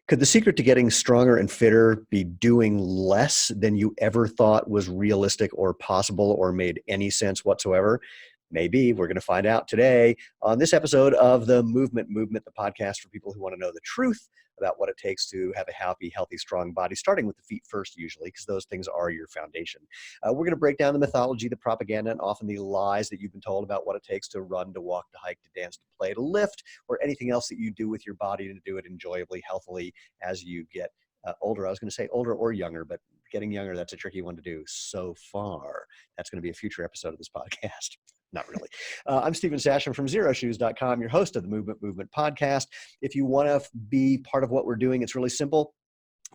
Could the secret to getting stronger and fitter be doing less than you ever thought was realistic or possible or made any sense whatsoever? Maybe. We're going to find out today on this episode of the Movement, the podcast for people who want to know the truth about what it takes to have a happy, healthy, strong body, starting with the feet first, usually, because those things are your foundation. We're going to break down the mythology, the propaganda, and often the lies that you've been told about what it takes to run, to walk, to hike, to dance, to play, to lift, or anything else that you do with your body to do it enjoyably, healthily as you get older. I was going to say older or younger, but getting younger, that's a tricky one to do so far. That's going to be a future episode of this podcast. Not really. I'm Steven Sashen from ZeroShoes.com, your host of the Movement podcast. If you want to be part of what we're doing, it's really simple.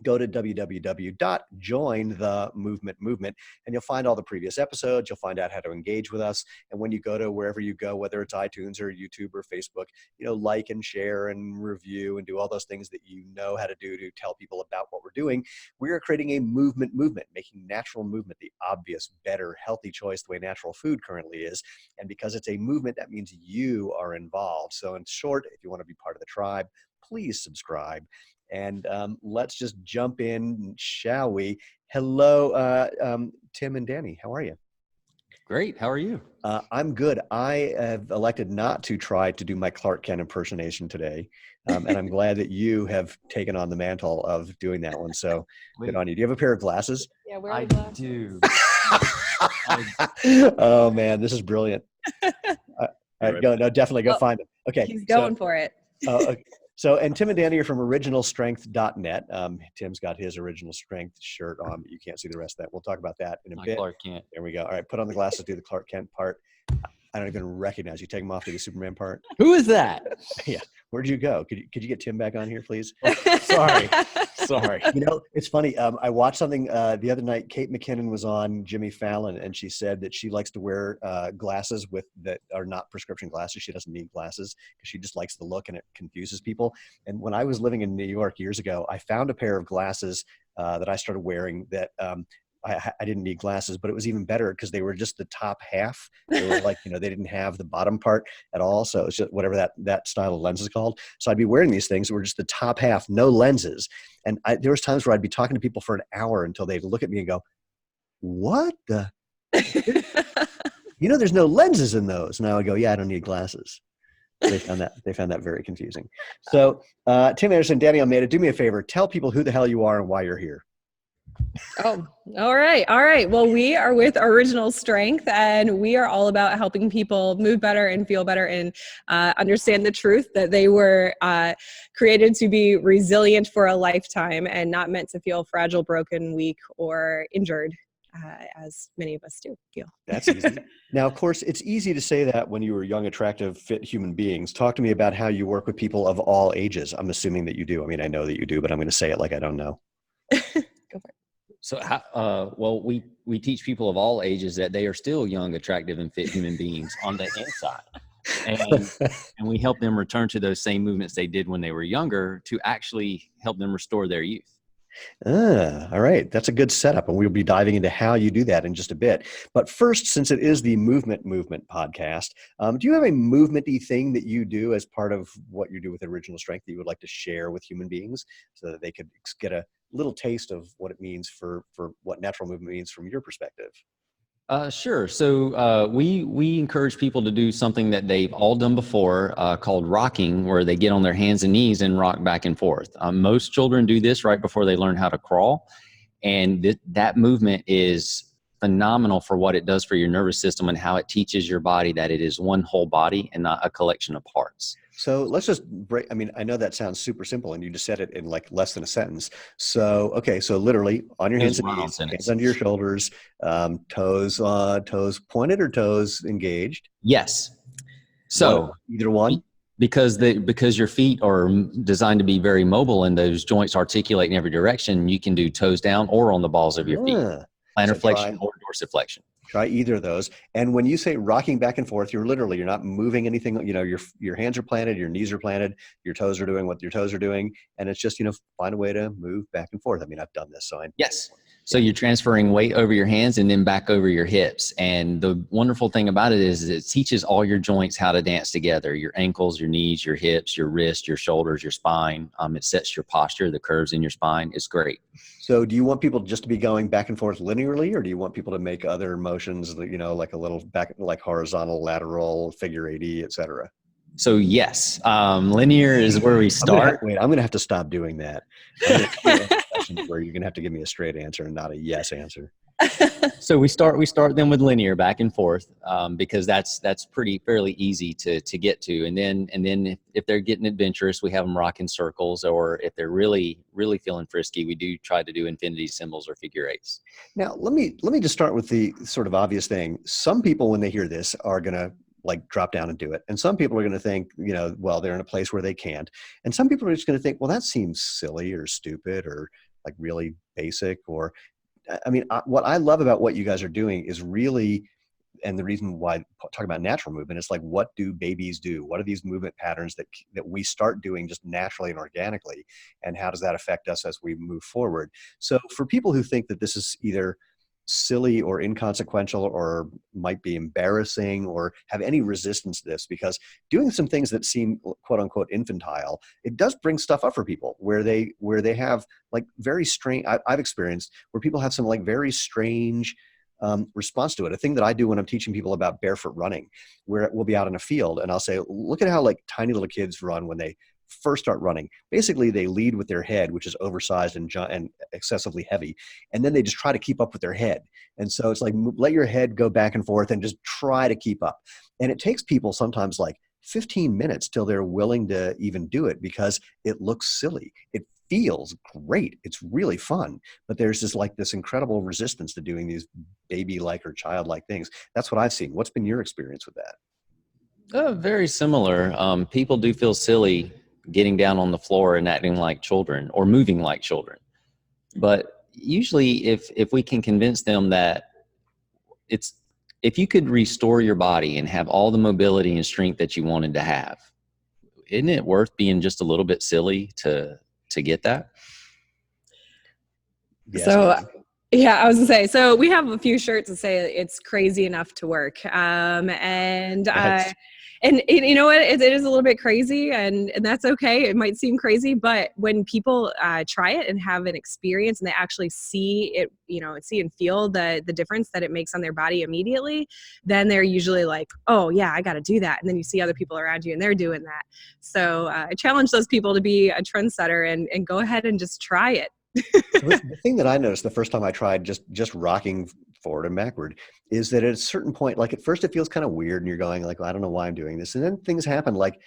Go to www.jointhemovement, and you'll find all the previous episodes. You'll find out how to engage with us. And when you go to wherever you go, whether it's iTunes or YouTube or Facebook, like and share and review and do all those things that you know how to do to tell people about what we're doing. We are creating a movement, making natural movement the obvious, better, healthy choice the way natural food currently is. And because it's a movement, that means you are involved. So in short, if you want to be part of the tribe, please subscribe. And let's just jump in, shall we? Hello, Tim and Dani. How are you? Great. How are you? I'm good. I have elected not to try to do my Clark Kent impersonation today. And I'm glad that you have taken on the mantle of doing that one. So good on you. Do you have a pair of glasses? Yeah, where are the glasses? Do. Oh, man, this is brilliant. Definitely go find them. Okay. He's going for it. Okay. So, and Tim and Dani are from originalstrength.net. Tim's got his Original Strength shirt on, but you can't see the rest of that. We'll talk about that in a bit. Clark Kent. There we go. All right, put on the glasses, do the Clark Kent part. I don't even recognize you. Take them off, do the Superman part. Who is that? Yeah. Where'd you go? Could you get Tim back on here, please? Sorry. It's funny. I watched something the other night. Kate McKinnon was on Jimmy Fallon, and she said that she likes to wear glasses that are not prescription glasses. She doesn't need glasses because she just likes the look, and it confuses people. And when I was living in New York years ago, I found a pair of glasses that I started wearing that I didn't need glasses, but it was even better because they were just the top half. They were like, they didn't have the bottom part at all. So it's just whatever that style of lens is called. So I'd be wearing these things that were just the top half, no lenses. And there was times where I'd be talking to people for an hour until they'd look at me and go, what the? There's no lenses in those. And I would go, yeah, I don't need glasses. They found that very confusing. So Tim Anderson, Dani Almeyda, do me a favor. Tell people who the hell you are and why you're here. Oh, all right. Well, we are with Original Strength, and we are all about helping people move better and feel better and understand the truth that they were created to be resilient for a lifetime and not meant to feel fragile, broken, weak, or injured, as many of us do feel. That's easy. Now, of course, it's easy to say that when you were young, attractive, fit human beings. Talk to me about how you work with people of all ages. I'm assuming that you do. I mean, I know that you do, but I'm going to say it like I don't know. Go for it. So, well, we teach people of all ages that they are still young, attractive, and fit human beings on the inside. And we help them return to those same movements they did when they were younger to actually help them restore their youth. All right. That's a good setup. And we'll be diving into how you do that in just a bit. But first, since it is the Movement podcast, do you have a movement-y thing that you do as part of what you do with Original Strength that you would like to share with human beings so that they could get a little taste of what it means for what natural movement means from your perspective? Sure. So we encourage people to do something that they've all done before called rocking, where they get on their hands and knees and rock back and forth. Most children do this right before they learn how to crawl. And that movement is phenomenal for what it does for your nervous system and how it teaches your body that it is one whole body and not a collection of parts. So let's just break. I mean, I know that sounds super simple and you just said it in like less than a sentence. So, okay. So literally on your hands and knees, hands under your shoulders, toes pointed or toes engaged? Yes. So either one? Because your feet are designed to be very mobile and those joints articulate in every direction, you can do toes down or on the balls of your feet. Plantar flexion or dorsiflexion. Try either of those. And when you say rocking back and forth, you're not moving anything. Your hands are planted, your knees are planted, your toes are doing what your toes are doing. And it's just, find a way to move back and forth. I mean, I've done this. Yes. So you're transferring weight over your hands and then back over your hips. And the wonderful thing about it is it teaches all your joints how to dance together, your ankles, your knees, your hips, your wrists, your shoulders, your spine. It sets your posture, the curves in your spine. It's great. So do you want people just to be going back and forth linearly, or do you want people to make other motions, like a little back, like horizontal, lateral, figure 80, et cetera? So yes, linear is where we start. I'm going to have to stop doing that. Where you're going to have to give me a straight answer and not a yes answer. So we start them with linear back and forth, because that's fairly easy to get to. And then if they're getting adventurous, we have them rock in circles, or if they're really feeling frisky, we do try to do infinity symbols or figure eights. Now, let me just start with the sort of obvious thing. Some people, when they hear this, are going to like drop down and do it. And some people are going to think, well, they're in a place where they can't. And some people are just going to think, well, that seems silly or stupid or like really basic. Or, I mean, what I love about what you guys are doing is really, and the reason why talk about natural movement is like, what do babies do? What are these movement patterns that we start doing just naturally and organically? And how does that affect us as we move forward? So for people who think that this is either silly or inconsequential or might be embarrassing or have any resistance to this, because doing some things that seem quote unquote infantile, it does bring stuff up for people where they have like very strange, I've experienced where people have some like very strange response to it. A thing that I do when I'm teaching people about barefoot running, where we'll be out in a field and I'll say, look at how like tiny little kids run when they first start running. Basically, they lead with their head, which is oversized and excessively heavy, and then they just try to keep up with their head. And so it's like, let your head go back and forth and just try to keep up. And it takes people sometimes like 15 minutes till they're willing to even do it because it looks silly. It feels great. It's really fun. But there's this incredible resistance to doing these baby-like or childlike things. That's what I've seen. What's been your experience with that? Very similar. People do feel silly getting down on the floor and acting like children or moving like children. But usually if we can convince them that if you could restore your body and have all the mobility and strength that you wanted to have, isn't it worth being just a little bit silly to get that? Yes, so yeah, I was gonna say, so we have a few shirts that say it's crazy enough to work. And you know what, it is a little bit crazy, and that's okay. It might seem crazy, but when people try it and have an experience and they actually see it, see and feel the difference that it makes on their body immediately, then they're usually like, oh yeah, I got to do that. And then you see other people around you and they're doing that. So I challenge those people to be a trendsetter and go ahead and just try it. The thing that I noticed the first time I tried just rocking forward and backward is that at a certain point, like at first it feels kind of weird and you're going like, well, I don't know why I'm doing this. And then things happen, like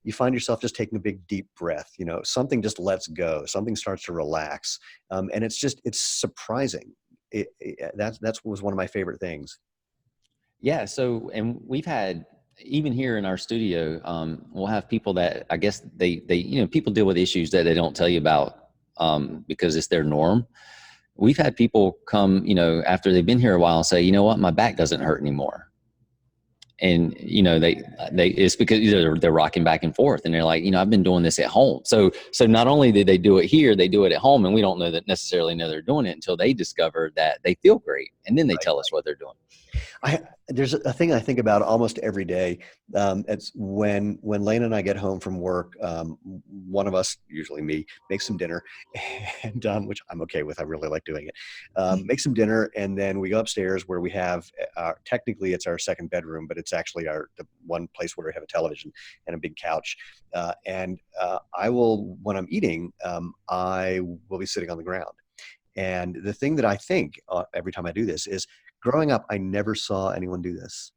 you find yourself just taking a big deep breath, something just lets go, something starts to relax. And it's surprising. That was one of my favorite things. Yeah. So, and we've had, even here in our studio, we'll have people that I guess they people deal with issues that they don't tell you about because it's their norm. We've had people come, after they've been here a while and say, you know what, my back doesn't hurt anymore. And, it's because they're rocking back and forth and they're like, I've been doing this at home. So not only did they do it here, they do it at home, and we don't necessarily know they're doing it until they discover that they feel great. And then they tell us what they're doing. There's a thing I think about almost every day. It's when Lana and I get home from work, one of us, usually me, makes some dinner, and which I'm okay with. I really like doing it. Make some dinner, and then we go upstairs where we have technically it's our second bedroom, but it's actually the one place where we have a television and a big couch. I will, when I'm eating, I will be sitting on the ground. And the thing that I think every time I do this is, growing up, I never saw anyone do this.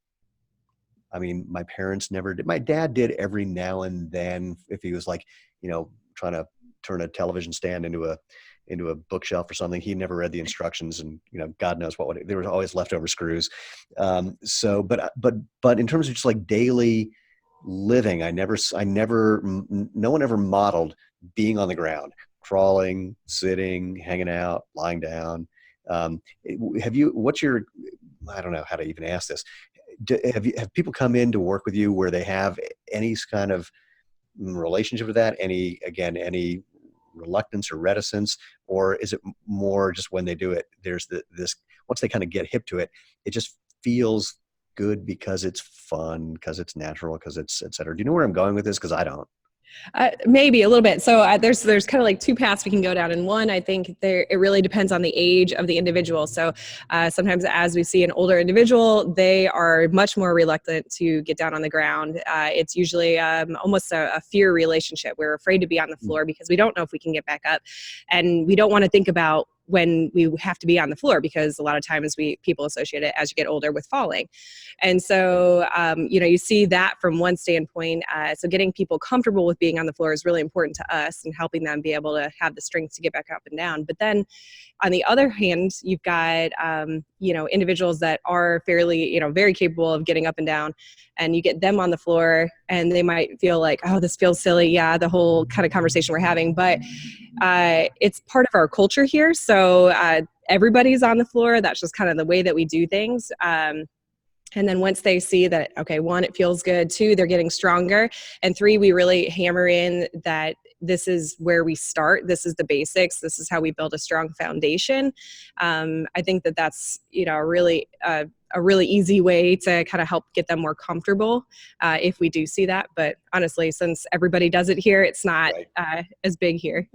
I mean, my parents never did. My dad did every now and then if he was like, trying to turn a television stand into a bookshelf or something. He never read the instructions, and God knows what there was always leftover screws. But in terms of just like daily living, no one ever modeled being on the ground, crawling, sitting, hanging out, lying down. I don't know how to even ask this. Have people come in to work with you where they have any kind of relationship with that? Any reluctance or reticence, or is it more just when they do it, there's this, once they kind of get hip to it, it just feels good because it's fun, because it's natural, because it's et cetera. Do you know where I'm going with this? Because I don't. Maybe a little bit. So there's kind of like two paths we can go down. And one, I think it really depends on the age of the individual. So sometimes as we see an older individual, they are much more reluctant to get down on the ground. It's usually almost a fear relationship. We're afraid to be on the floor because we don't know if we can get back up. And we don't want to think about when we have to be on the floor, because a lot of times people associate it as you get older with falling. And so, you see that from one standpoint. So getting people comfortable with being on the floor is really important to us, and helping them be able to have the strength to get back up and down. But then on the other hand, you've got, individuals that are fairly, very capable of getting up and down, and you get them on the floor and they might feel like, oh, this feels silly. Yeah, the whole kind of conversation we're having, but it's part of our culture here. So everybody's on the floor. That's just kind of the way that we do things. And then once they see that, okay, one, it feels good, two, they're getting stronger, and three, we really hammer in that this is where we start. This is the basics. This is how we build a strong foundation. I think that's, a really easy way to kind of help get them more comfortable if we do see that. But honestly, since everybody does it here, it's not as big here.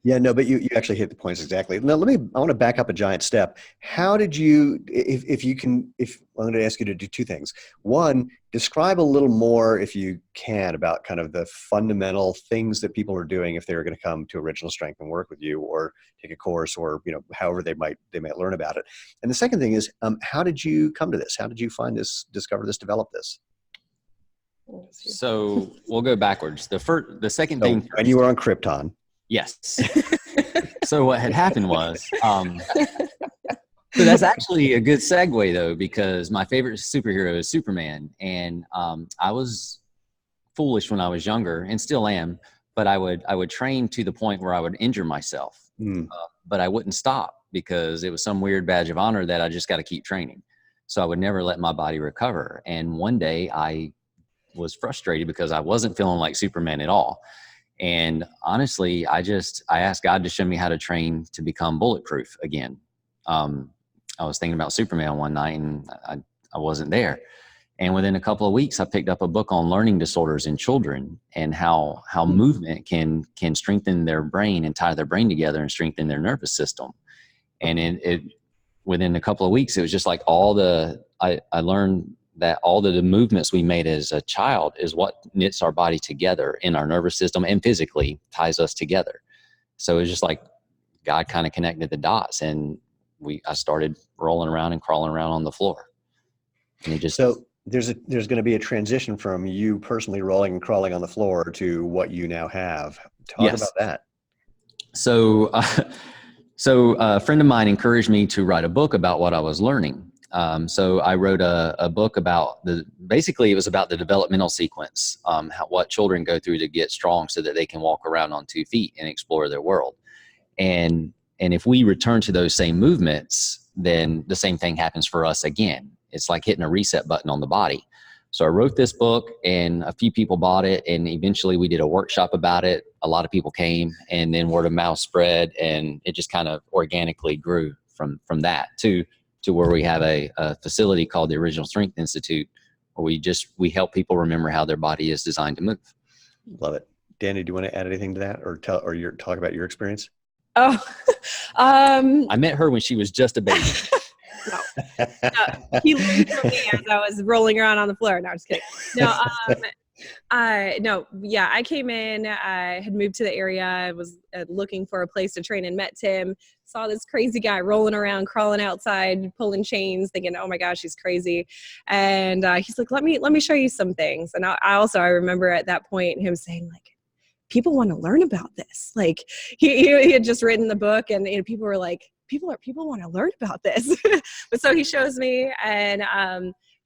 Yeah, no, but you actually hit the points exactly. Now, I want to back up a giant step. How did you, I'm going to ask you to do two things. One, describe a little more, if you can, about kind of the fundamental things that people are doing if they were going to come to Original Strength and work with you, or take a course, or however they might learn about it. And the second thing is, how did you come to this? How did you find this, discover this, develop this? So we'll go backwards. The second thing. When you were on Krypton. Yes. So what had happened was, so that's actually a good segue though, because my favorite superhero is Superman. And I was foolish when I was younger, and still am, but I would train to the point where I would injure myself, but I wouldn't stop, because it was some weird badge of honor that I just got to keep training. So I would never let my body recover. And one day I was frustrated because I wasn't feeling like Superman at all. And honestly, I asked God to show me how to train to become bulletproof again. I was thinking about Superman one night, and I wasn't there. And within a couple of weeks, I picked up a book on learning disorders in children, and how movement can strengthen their brain and tie their brain together and strengthen their nervous system. And within a couple of weeks, it was just like I learned that all the movements we made as a child is what knits our body together in our nervous system, and physically ties us together. So it was just like God kind of connected the dots, and I started rolling around and crawling around on the floor. And so there's going to be a transition from you personally rolling and crawling on the floor to what you now have. Talk about that. So a friend of mine encouraged me to write a book about what I was learning. So I wrote a book about basically it was about the developmental sequence, what children go through to get strong so that they can walk around on 2 feet and explore their world. And if we return to those same movements, then the same thing happens for us again. It's like hitting a reset button on the body. So I wrote this book, and a few people bought it, and eventually we did a workshop about it. A lot of people came, and then word of mouth spread, and it just kind of organically grew from that to where we have a facility called the Original Strength Institute, where we help people remember how their body is designed to move. Love it. Dani, do you want to add anything to that, or talk about your experience? Oh, I met her when she was just a baby. No. He learned from me as I was rolling around on the floor. No, I'm just kidding. I came in, I had moved to the area. I was looking for a place to train, and met Tim. Saw this crazy guy rolling around, crawling outside, pulling chains, thinking, oh my gosh, he's crazy. And he's like, let me show you some things. And I remember at that point him saying, like, people want to learn about this. Like he had just written the book, and people were like, people want to learn about this. But so he shows me, and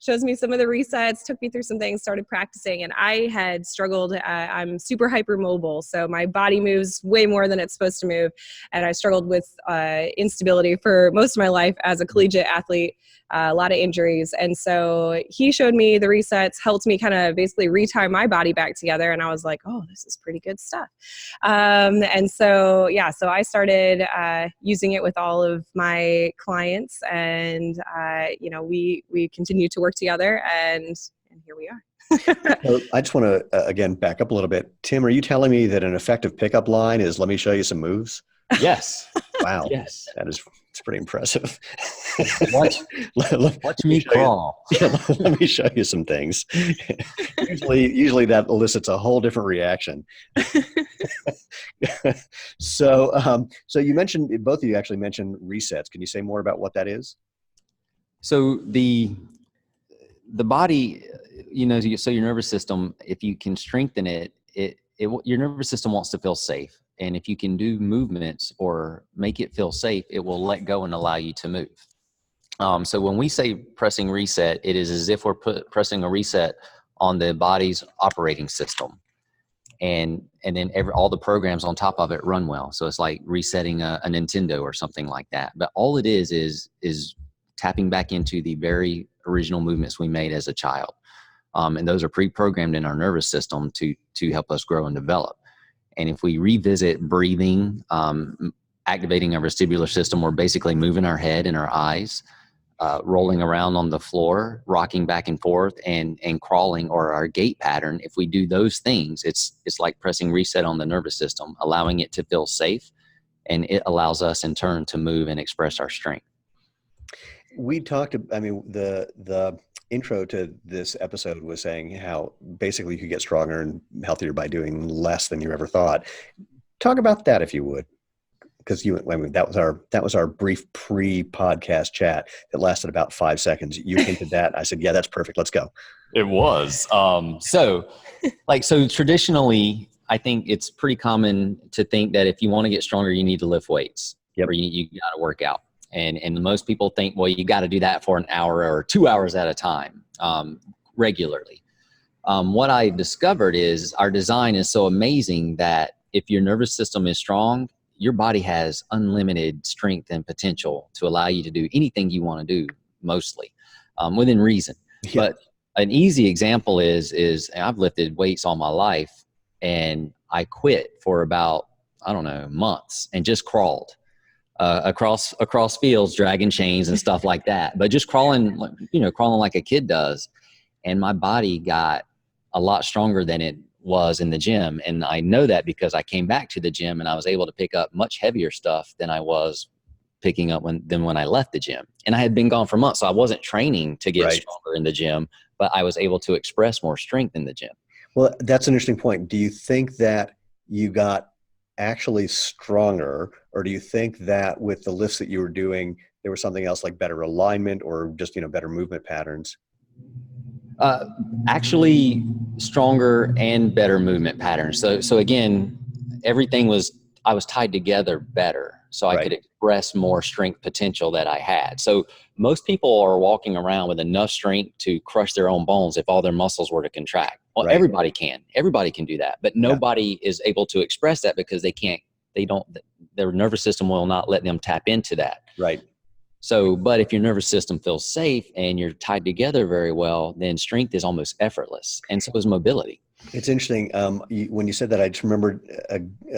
shows me some of the resets, took me through some things, started practicing. And I had struggled. I'm super hypermobile, so my body moves way more than it's supposed to move. And I struggled with instability for most of my life as a collegiate athlete, a lot of injuries. And so he showed me the resets, helped me kind of basically retie my body back together. And I was like, oh, this is pretty good stuff. And so, yeah, so I started using it with all of my clients, and, you know, we continue to work together, and here we are. So I just want to, again, back up a little bit. Tim, are you telling me that an effective pickup line is, let me show you some moves? Yes. Wow. Yes. It's pretty impressive. Watch me crawl. Let me show you some things. Usually that elicits a whole different reaction. So you mentioned, both of you actually mentioned resets. Can you say more about what that is? So the body, you know, so your nervous system, if you can strengthen it, your nervous system wants to feel safe. And if you can do movements or make it feel safe, it will let go and allow you to move. So when we say pressing reset, it is as if we're pressing a reset on the body's operating system. And then all the programs on top of it run well. So it's like resetting a Nintendo or something like that. But all it is tapping back into the very original movements we made as a child. And those are pre-programmed in our nervous system to help us grow and develop. And if we revisit breathing, activating our vestibular system, we're basically moving our head and our eyes, rolling around on the floor, rocking back and forth, and crawling, or our gait pattern. If we do those things, it's like pressing reset on the nervous system, allowing it to feel safe, and it allows us in turn to move and express our strength. We talked, I mean, the intro to this episode was saying how basically you could get stronger and healthier by doing less than you ever thought. Talk about that, if you would, because that was our brief pre-podcast chat that lasted about 5 seconds. You hinted that. I said, yeah, that's perfect. Let's go. It was. So traditionally, I think it's pretty common to think that if you want to get stronger, you need to lift weights. Yep. Or you got to work out. And most people think, well, you got to do that for an hour or 2 hours at a time, regularly. What I discovered is our design is so amazing that if your nervous system is strong, your body has unlimited strength and potential to allow you to do anything you want to do, mostly within reason. Yeah. But an easy example is I've lifted weights all my life, and I quit for about, I don't know, months, and just crawled. Across fields, dragging chains and stuff like that, but just crawling like a kid does. And my body got a lot stronger than it was in the gym. And I know that because I came back to the gym and I was able to pick up much heavier stuff than I was picking up when I left the gym. And I had been gone for months, so I wasn't training to get stronger in the gym, but I was able to express more strength in the gym. Well, that's an interesting point. Do you think that you got actually stronger, or do you think that with the lifts that you were doing, there was something else like better alignment or just, better movement patterns? Actually stronger and better movement patterns. So again, I was tied together better, so I could express more strength potential that I had. So most people are walking around with enough strength to crush their own bones if all their muscles were to contract. Well, everybody can do that, but nobody is able to express that because their nervous system will not let them tap into that. Right. So, but if your nervous system feels safe and you're tied together very well, then strength is almost effortless, and so is mobility. It's interesting. When you said that, I just remembered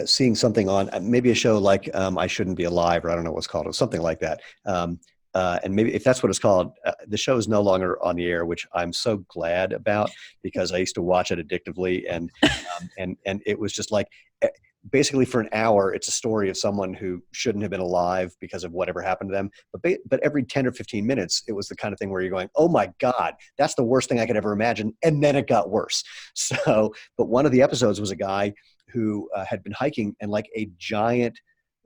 seeing something on maybe a show like I Shouldn't Be Alive, or I don't know what's called, or something like that. And maybe if that's what it's called, the show is no longer on the air, which I'm so glad about, because I used to watch it addictively, and it was just like, basically for an hour, it's a story of someone who shouldn't have been alive because of whatever happened to them. But every 10 or 15 minutes, it was the kind of thing where you're going, oh my God, that's the worst thing I could ever imagine. And then it got worse. So, but one of the episodes was a guy who had been hiking, and like a giant,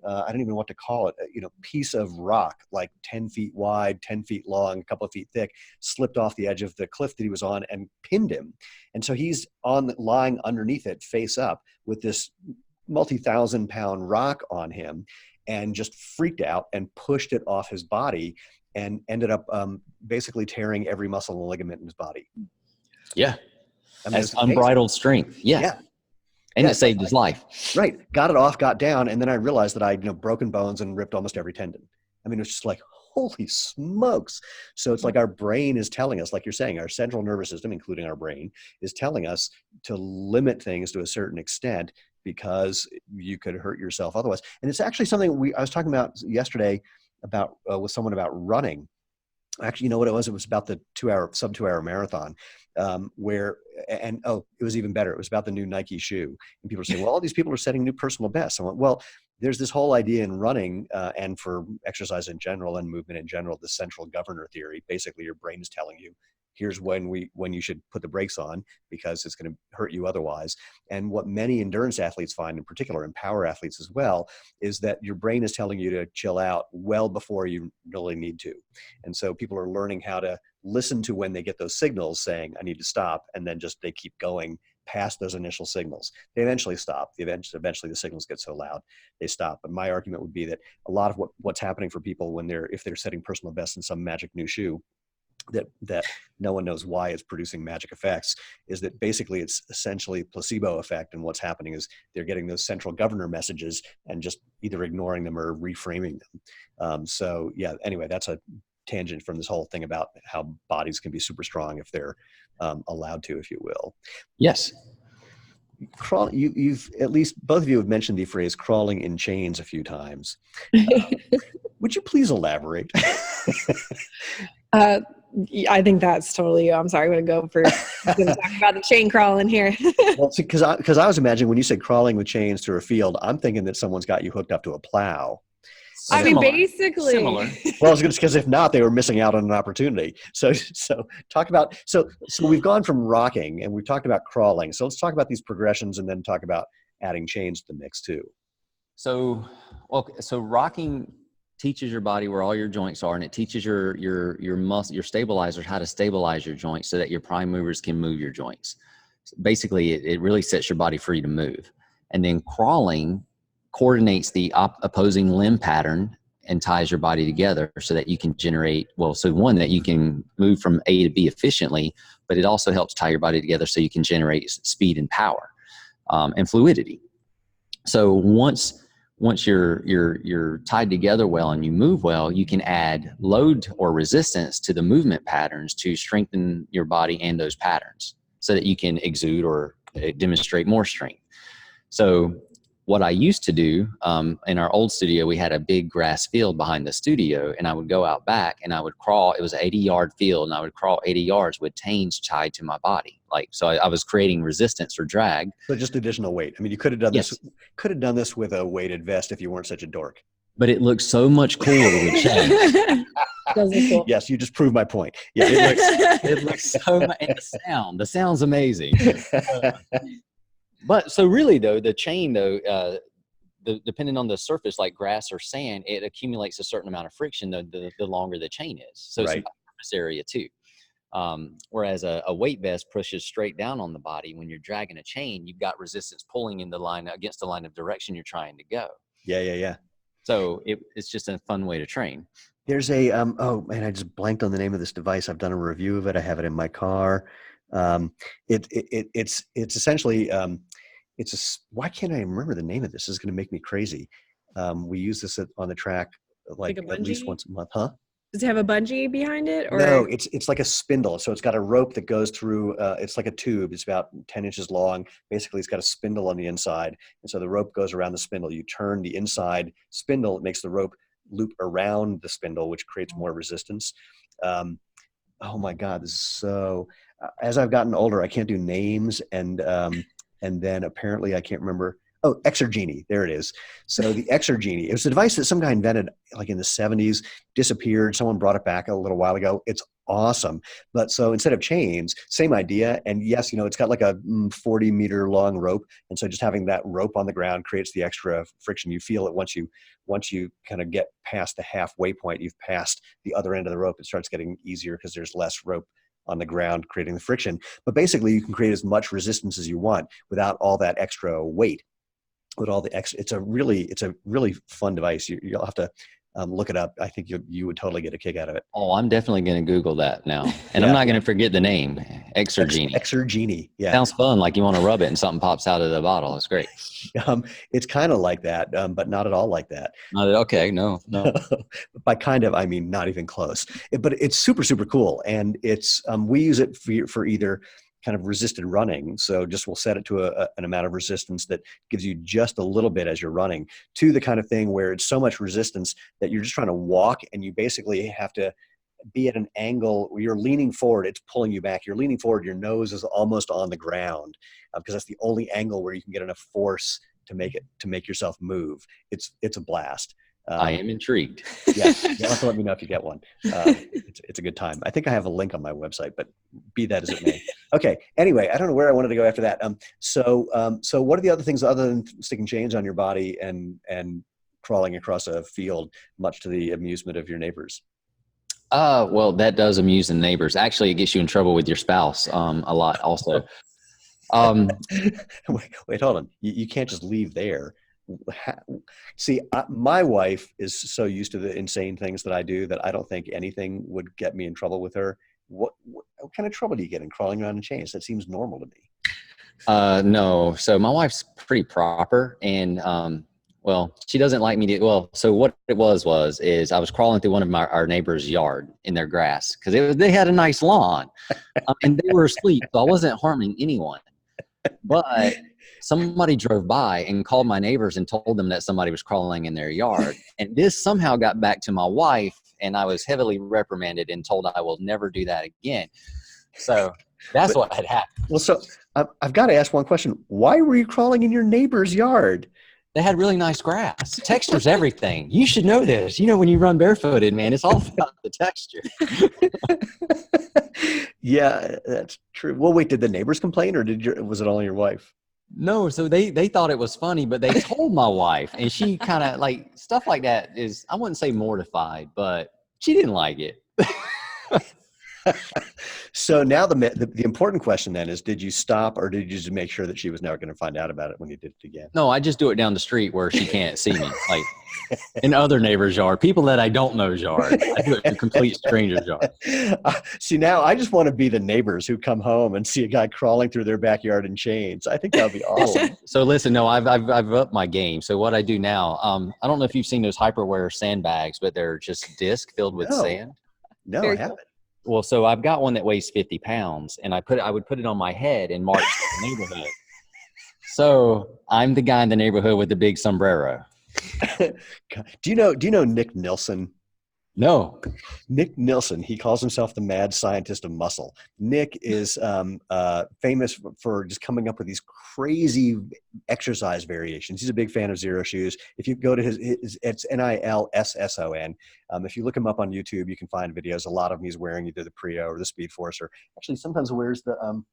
I don't even know what to call it, piece of rock, like 10 feet wide, 10 feet long, a couple of feet thick, slipped off the edge of the cliff that he was on and pinned him. And so he's lying underneath it, face up, with this multi-thousand-pound rock on him, and just freaked out and pushed it off his body. and ended up basically tearing every muscle and ligament in his body. Yeah. I mean, That's unbridled strength. Yeah. Yeah. And Yeah, it saved his life. Right. Got it off, got down. And then I realized that I'd, broken bones and ripped almost every tendon. I mean, it's just like, holy smokes. So it's like our brain is telling us, like you're saying, our central nervous system, including our brain, is telling us to limit things to a certain extent because you could hurt yourself otherwise. And it's actually something I was talking about yesterday about with someone about running. Actually, you know what it was? It was about the sub 2 hour marathon it was even better. It was about the new Nike shoe. And people are saying, well, all these people are setting new personal bests. I went, well, there's this whole idea in running and for exercise in general and movement in general, the central governor theory. Basically, your brain is telling you, here's when you should put the brakes on because it's going to hurt you otherwise. And what many endurance athletes find, in particular, and power athletes as well, is that your brain is telling you to chill out well before you really need to. And so people are learning how to listen to when they get those signals saying, I need to stop, and then just they keep going past those initial signals. They eventually stop. Eventually the signals get so loud, they stop. But my argument would be that a lot of what's happening for people if they're setting personal bests in some magic new shoe, that no one knows why it's producing magic effects, is that basically it's essentially placebo effect. And what's happening is they're getting those central governor messages and just either ignoring them or reframing them. So yeah, anyway, that's a tangent from this whole thing about how bodies can be super strong if they're allowed to, if you will. Yes. You've at least both of you have mentioned the phrase crawling in chains a few times. Would you please elaborate? I think that's totally you. I'm sorry, I'm going to talk about the chain crawling here. Well, because I was imagining when you said crawling with chains through a field, I'm thinking that someone's got you hooked up to a plow. I mean, basically. Similar. Well, because if not, they were missing out on an opportunity. So talk about, so we've gone from rocking and we've talked about crawling. So let's talk about these progressions and then talk about adding chains to the mix too. So rocking teaches your body where all your joints are, and it teaches your stabilizers how to stabilize your joints so that your prime movers can move your joints. So basically, it really sets your body free to move. And then crawling coordinates the opposing limb pattern and ties your body together so that you can generate, that you can move from A to B efficiently, but it also helps tie your body together so you can generate speed and power and fluidity. So once you're tied together well and you move well, you can add load or resistance to the movement patterns to strengthen your body and those patterns so that you can exude or demonstrate more strength. So what I used to do in our old studio, we had a big grass field behind the studio, and I would go out back and I would crawl. It was an 80-yard field, and I would crawl 80 yards with chains tied to my body. So I was creating resistance or drag. So just additional weight. I mean, you could have done this with a weighted vest if you weren't such a dork. But it looks so much cooler with chains. Cool. Yes, you just proved my point. Yeah, it looks so much. And the sound's amazing. But so really though, the chain though, depending on the surface like grass or sand, it accumulates a certain amount of friction the longer the chain is. So it's about the surface area too. Whereas a weight vest pushes straight down on the body. When you're dragging a chain, you've got resistance pulling in the line against the line of direction you're trying to go. Yeah. So it's just a fun way to train. There's a I just blanked on the name of this device. I've done a review of it. I have it in my car. It's essentially why can't I remember the name of this? This is going to make me crazy. We use this on the track like at least once a month, huh? Does it have a bungee behind it? Or? No, it's like a spindle. So it's got a rope that goes through, it's like a tube. It's about 10 inches long. Basically, it's got a spindle on the inside. And so the rope goes around the spindle. You turn the inside spindle, it makes the rope loop around the spindle, which creates more resistance. Oh my God, this is so, as I've gotten older, I can't do names. And then apparently I can't remember. Oh, Exergenie. There it is. So the Exergenie, it was a device that some guy invented like in the 70s, disappeared. Someone brought it back a little while ago. It's awesome. But so instead of chains, same idea. And yes, it's got like a 40-meter long rope. And so just having that rope on the ground creates the extra friction. You feel it once you kind of get past the halfway point, you've passed the other end of the rope. It starts getting easier because there's less rope on the ground creating the friction. But basically you can create as much resistance as you want without all that extra weight. With all the extra, it's a really fun device. You'll have to Look it up. I think you would totally get a kick out of it. Oh, I'm definitely going to Google that now. And Yeah. I'm not going to forget the name, Exergenie. Exergenie. Yeah. Sounds fun. Like you want to rub it and something pops out of the bottle. It's great. It's kind of like that, but not at all like that. Okay. No. By kind of, I mean, not even close. But it's super, super cool. And it's, we use it for either kind of resisted running. So just we'll set it to an amount of resistance that gives you just a little bit as you're running, to the kind of thing where it's so much resistance that you're just trying to walk and you basically have to be at an angle where you're leaning forward. It's pulling you back. You're leaning forward. Your nose is almost on the ground because that's the only angle where you can get enough force to make yourself move. It's a blast. I am intrigued. Yeah, you'll have to let me know if you get one. It's a good time. I think I have a link on my website, but be that as it may. Okay. Anyway, I don't know where I wanted to go after that. So what are the other things other than sticking chains on your body and crawling across a field, much to the amusement of your neighbors? Well, that does amuse the neighbors. Actually, it gets you in trouble with your spouse a lot also. Wait, hold on. You can't just leave there. See, my wife is so used to the insane things that I do that I don't think anything would get me in trouble with her. What kind of trouble do you get in crawling around in chains? That seems normal to me. No. So my wife's pretty proper, and well, she doesn't like me to. Well, so what it was I was crawling through one of our neighbor's yard in their grass because they had a nice lawn, and they were asleep, so I wasn't harming anyone. But somebody drove by and called my neighbors and told them that somebody was crawling in their yard. And this somehow got back to my wife, and I was heavily reprimanded and told I will never do that again. So that's what had happened. Well, so I've got to ask one question. Why were you crawling in your neighbor's yard? They had really nice grass. Texture's everything. You should know this. You know, when you run barefooted, man, it's all about the texture. Yeah, that's true. Well, wait, did the neighbors complain, or was it only your wife? No, so they thought it was funny, but they told my wife, and she kind of like stuff like that is, I wouldn't say mortified, but she didn't like it. So now the important question then is, did you stop, or did you just make sure that she was never going to find out about it when you did it again? No, I just do it down the street where she can't see me, like in other neighbors' yard, people that I don't know's yard. I do it in complete strangers' yard. See, now I just want to be the neighbors who come home and see a guy crawling through their backyard in chains. I think that would be awesome. So listen, no, I've upped my game. So what I do now, I don't know if you've seen those hyperwear sandbags, but they're just disc filled with sand. No, Very I haven't. Well, so I've got one that weighs 50 pounds, and I would put it on my head and march to the neighborhood. So I'm the guy in the neighborhood with the big sombrero. Do you know Nick Nilsson? No. Nick Nilsson, he calls himself the mad scientist of muscle. Nick is famous for just coming up with these crazy exercise variations. He's a big fan of Zero Shoes. If you go to it's Nilsson. If you look him up on YouTube, you can find videos. A lot of them he's wearing either the Prio or the Speed Force, or actually sometimes wears the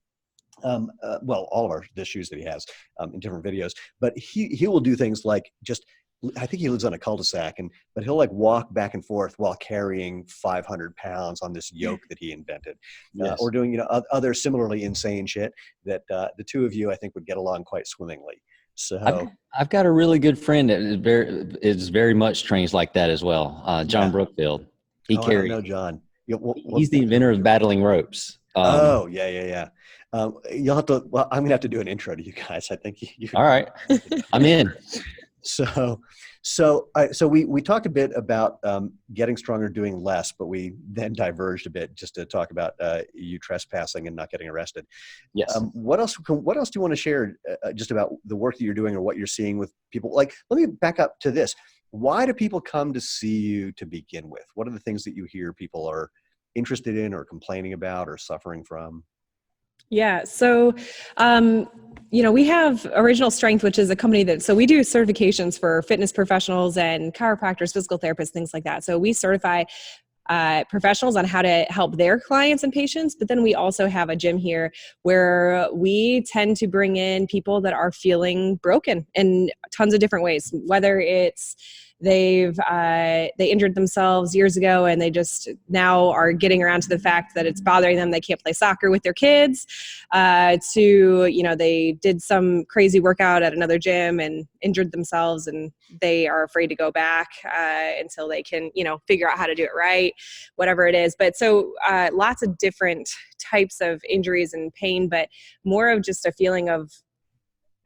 well, all of the shoes that he has in different videos. But he will do things like I think he lives on a cul-de-sac, but he'll like walk back and forth while carrying 500 pounds on this yoke that he invented, or doing other similarly insane shit that the two of you I think would get along quite swimmingly. So I've got a really good friend that is very much trains like that as well. John Brookfield. I don't know John. He's the inventor of battling ropes. Yeah. You'll have to. Well, I'm gonna have to do an intro to you guys. I think you. All right, I'm in. So we talked a bit about getting stronger, doing less, but we then diverged a bit just to talk about you trespassing and not getting arrested. Yes. What else do you want to share just about the work that you're doing or what you're seeing with people? Like, let me back up to this. Why do people come to see you to begin with? What are the things that you hear people are interested in or complaining about or suffering from? Yeah. So, we have Original Strength, which is a company so we do certifications for fitness professionals and chiropractors, physical therapists, things like that. So we certify professionals on how to help their clients and patients. But then we also have a gym here where we tend to bring in people that are feeling broken in tons of different ways, whether it's they injured themselves years ago, and they just now are getting around to the fact that it's bothering them. They can't play soccer with their kids, they did some crazy workout at another gym and injured themselves, and they are afraid to go back until they can, figure out how to do it right, whatever it is. But so lots of different types of injuries and pain, but more of just a feeling of,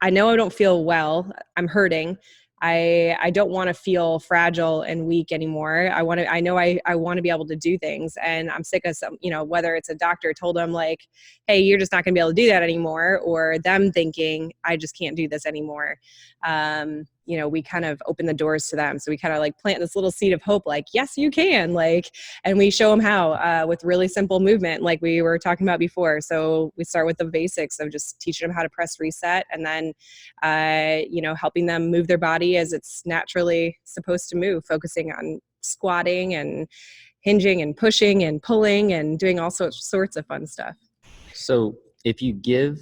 I know I don't feel well, I'm hurting. I don't want to feel fragile and weak anymore. I want to be able to do things, and I'm sick of some, whether it's a doctor told them like, hey, you're just not going to be able to do that anymore, or them thinking I just can't do this anymore. We kind of open the doors to them. So we kind of like plant this little seed of hope, like, yes, you can, and we show them how, with really simple movement, like we were talking about before. So we start with the basics of just teaching them how to press reset, and then, helping them move their body as it's naturally supposed to move, focusing on squatting and hinging and pushing and pulling and doing all sorts of fun stuff. So if you give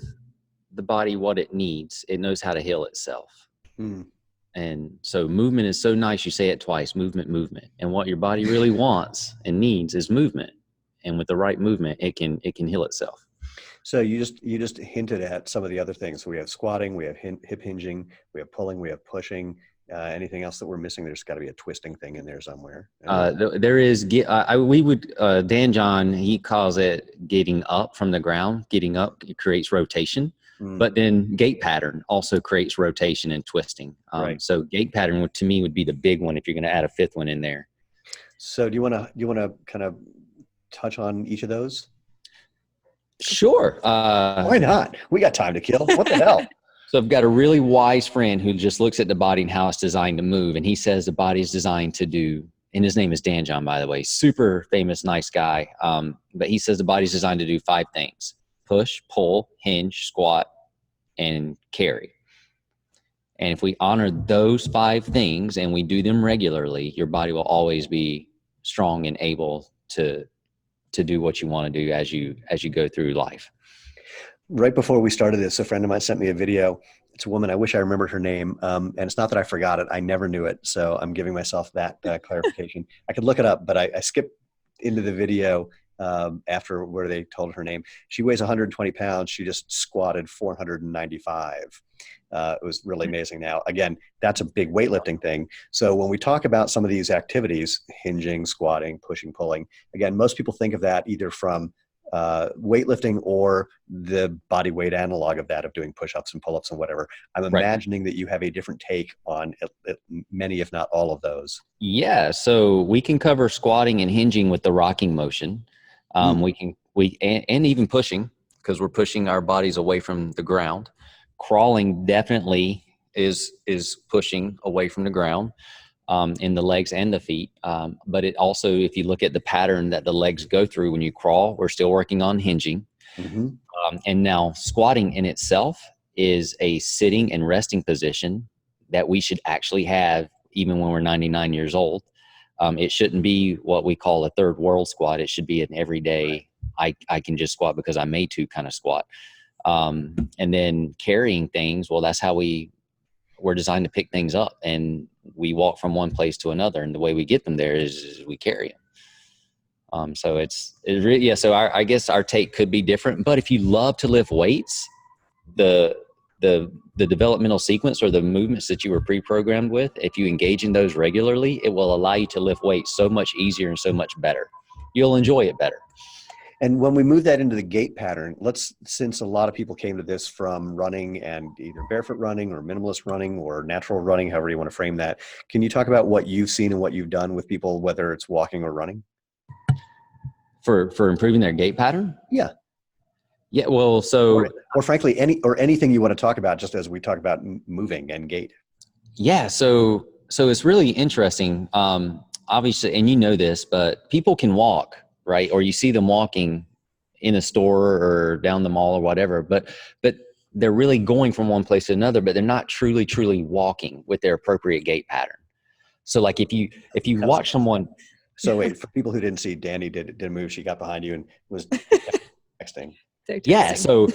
the body what it needs, it knows how to heal itself. And so movement is so nice. You say it twice, movement, movement. And what your body really wants and needs is movement. And with the right movement, it can heal itself. So you just hinted at some of the other things. So we have squatting, we have hip hinging, we have pulling, we have pushing. Anything else that we're missing? There's got to be a twisting thing in there somewhere. There is. Dan John, he calls it getting up from the ground. Getting up, it creates rotation. But then gait pattern also creates rotation and twisting. Right. So gait pattern to me would be the big one if you're going to add a fifth one in there. So do you want to kind of touch on each of those? Sure. Why not? We got time to kill. What the hell? So I've got a really wise friend who just looks at the body and how it's designed to move. And he says the body is designed to do, and his name is Dan John, by the way, super famous, nice guy. But he says the body's designed to do 5 things: push, pull, hinge, squat, and carry. And if we honor those 5 things and we do them regularly, your body will always be strong and able to do what you want to do as you go through life. Right before we started this, a friend of mine sent me a video. It's a woman. I wish I remembered her name. And it's not that I forgot it. I never knew it. So I'm giving myself that clarification. I could look it up, but I skipped into the video after where they told her name. She weighs 120 pounds. She just squatted 495. It was really amazing. Now, again, that's a big weightlifting thing. So when we talk about some of these activities, hinging, squatting, pushing, pulling, again, most people think of that either from weightlifting or the body weight analog of that, of doing push-ups and pull-ups and whatever. I'm imagining that you have a different take on many, if not all of those. Yeah. So we can cover squatting and hinging with the rocking motion. And even pushing, because we're pushing our bodies away from the ground. Crawling definitely is pushing away from the ground. In the legs and the feet. But it also, if you look at the pattern that the legs go through when you crawl, we're still working on hinging. And now squatting in itself is a sitting and resting position that we should actually have even when we're 99 years old. It shouldn't be what we call a third world squat. It should be an everyday, I can just squat because I'm made to kind of squat. And then carrying things, well, that's how we're designed to pick things up, and we walk from one place to another, and the way we get them there is we carry them. So it's really, yeah. So I guess our take could be different, but if you love to lift weights, the developmental sequence or the movements that you were pre-programmed with, if you engage in those regularly, it will allow you to lift weights so much easier and so much better. You'll enjoy it better. And when we move that into the gait pattern, since a lot of people came to this from running and either barefoot running or minimalist running or natural running, however you want to frame that, can you talk about what you've seen and what you've done with people, whether it's walking or running? For improving their gait pattern? Yeah. Yeah. Well, so, or frankly, anything you want to talk about, just as we talk about moving and gait. Yeah. So it's really interesting. Obviously, and you know this, but people can walk, right? Or you see them walking in a store or down the mall or whatever, but they're really going from one place to another, but they're not truly walking with their appropriate gait pattern. So like if you watch someone. So wait, for people who didn't see, Dani did a move. She got behind you and was texting. Yeah. So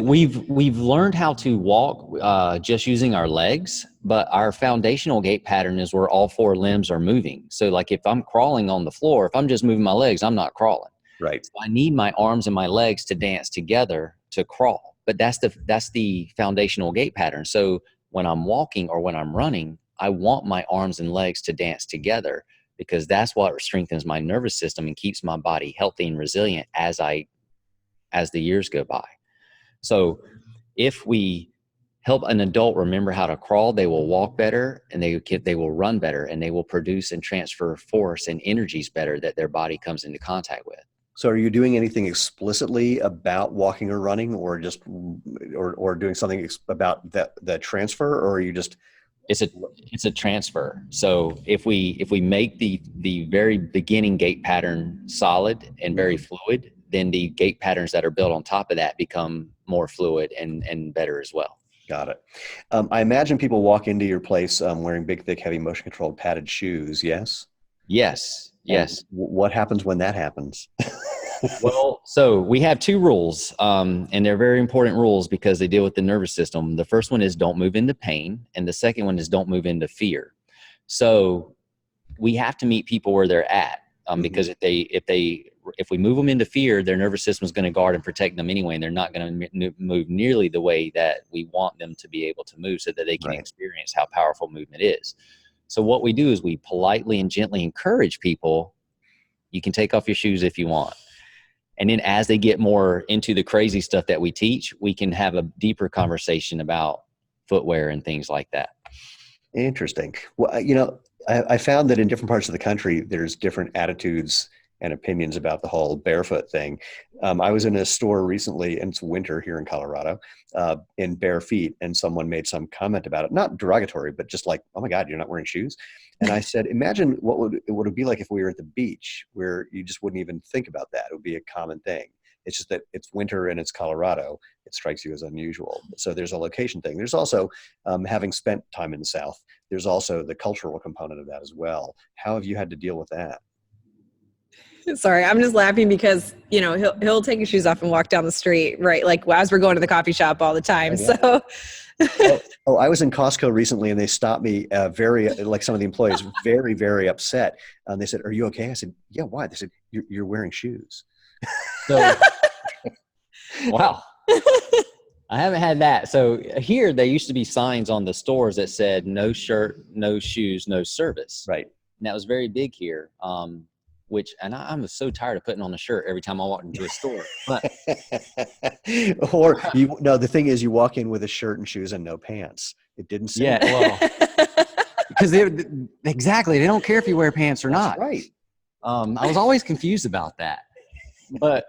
we've learned how to walk just using our legs, but our foundational gait pattern is where all 4 limbs are moving. So like if I'm crawling on the floor, if I'm just moving my legs, I'm not crawling. Right. So I need my arms and my legs to dance together to crawl. But that's the foundational gait pattern. So when I'm walking or when I'm running, I want my arms and legs to dance together, because that's what strengthens my nervous system and keeps my body healthy and resilient as the years go by. So if we help an adult remember how to crawl, they will walk better, and they will run better, and they will produce and transfer force and energies better that their body comes into contact with. So are you doing anything explicitly about walking or running, or just or doing something about the transfer, or are you just? It's a transfer. So if we make the very beginning gait pattern solid and very fluid, then the gait patterns that are built on top of that become more fluid and better as well. Got it. I imagine people walk into your place wearing big, thick, heavy, motion controlled padded shoes. Yes. Yes. Yes. What happens when that happens? Well, so we have 2 rules, and they're very important rules because they deal with the nervous system. The first one is don't move into pain, and the second one is don't move into fear. So we have to meet people where they're at, because if we move them into fear, their nervous system is going to guard and protect them anyway, and they're not going to move nearly the way that we want them to be able to move, so that they can experience how powerful movement is. So what we do is we politely and gently encourage people. You can take off your shoes if you want. And then as they get more into the crazy stuff that we teach, we can have a deeper conversation about footwear and things like that. Interesting. Well, I found that in different parts of the country, there's different attitudes and opinions about the whole barefoot thing. I was in a store recently, and it's winter here in Colorado, in bare feet, and someone made some comment about it, not derogatory, but just like, oh my God, you're not wearing shoes. And I said, imagine what it would be like if we were at the beach, where you just wouldn't even think about that. It would be a common thing. It's just that it's winter and it's Colorado. It strikes you as unusual. So there's a location thing. There's also, having spent time in the South, there's also the cultural component of that as well. How have you had to deal with that? Sorry, I'm just laughing because, he'll take his shoes off and walk down the street, right? Like as we're going to the coffee shop all the time. Oh, yeah. So I was in Costco recently, and they stopped me like some of the employees, very, very upset. And they said, "Are you okay?" I said, "Yeah, why?" They said, You're wearing shoes." So, wow. I haven't had that. So here, there used to be signs on the stores that said no shirt, no shoes, no service. Right. And that was very big here. I'm so tired of putting on a shirt every time I walk into a store. But the thing is, you walk in with a shirt and shoes and no pants. It didn't say. Yeah, well, because exactly, they don't care if you wear pants or not. Right. I was always confused about that. But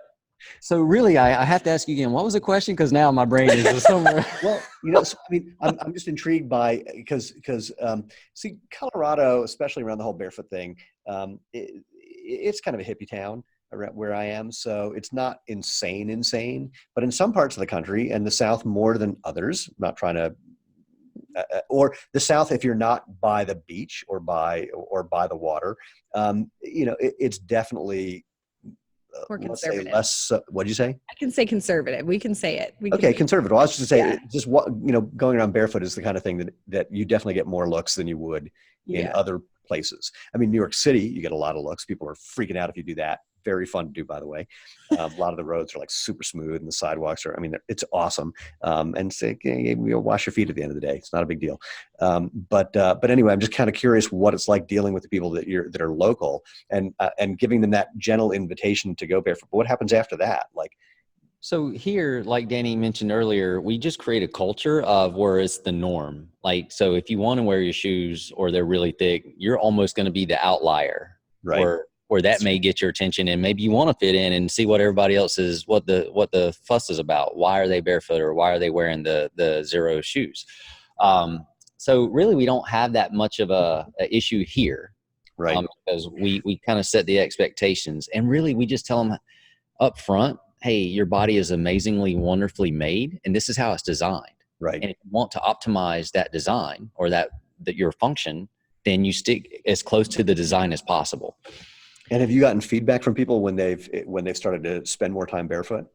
so really, I have to ask you again, what was the question? Because now my brain is somewhere. Well, I'm just intrigued by, because see, Colorado, especially around the whole barefoot thing, it's kind of a hippie town around where I am. So it's not insane, but in some parts of the country and the South more than others, I'm not trying to, or the South, if you're not by the beach or by the water, it's definitely more conservative. Less. What'd you say? I can say conservative. We can say it. Okay, conservative. I was just saying, going around barefoot is the kind of thing that you definitely get more looks than you would in other places. I mean, New York City, you get a lot of looks. People are freaking out if you do that. Very fun to do, by the way. A lot of the roads are like super smooth, and the sidewalks are, it's awesome. And you'll wash your feet at the end of the day. It's not a big deal. But anyway, I'm just kind of curious what it's like dealing with the people that are local and giving them that gentle invitation to go barefoot. But what happens after that? So here, like Dani mentioned earlier, we just create a culture of where it's the norm. Like, so if you want to wear your shoes or they're really thick, you're almost going to be the outlier. Right. Or that may get your attention, and maybe you want to fit in and see what everybody else is, what the fuss is about. Why are they barefoot, or why are they wearing the zero shoes? So really, we don't have that much of a issue here. Right. Because we kind of set the expectations, and really we just tell them up front, hey, your body is amazingly, wonderfully made, and this is how it's designed. Right. And if you want to optimize that design or that your function, then you stick as close to the design as possible. And have you gotten feedback from people when they've started to spend more time barefoot?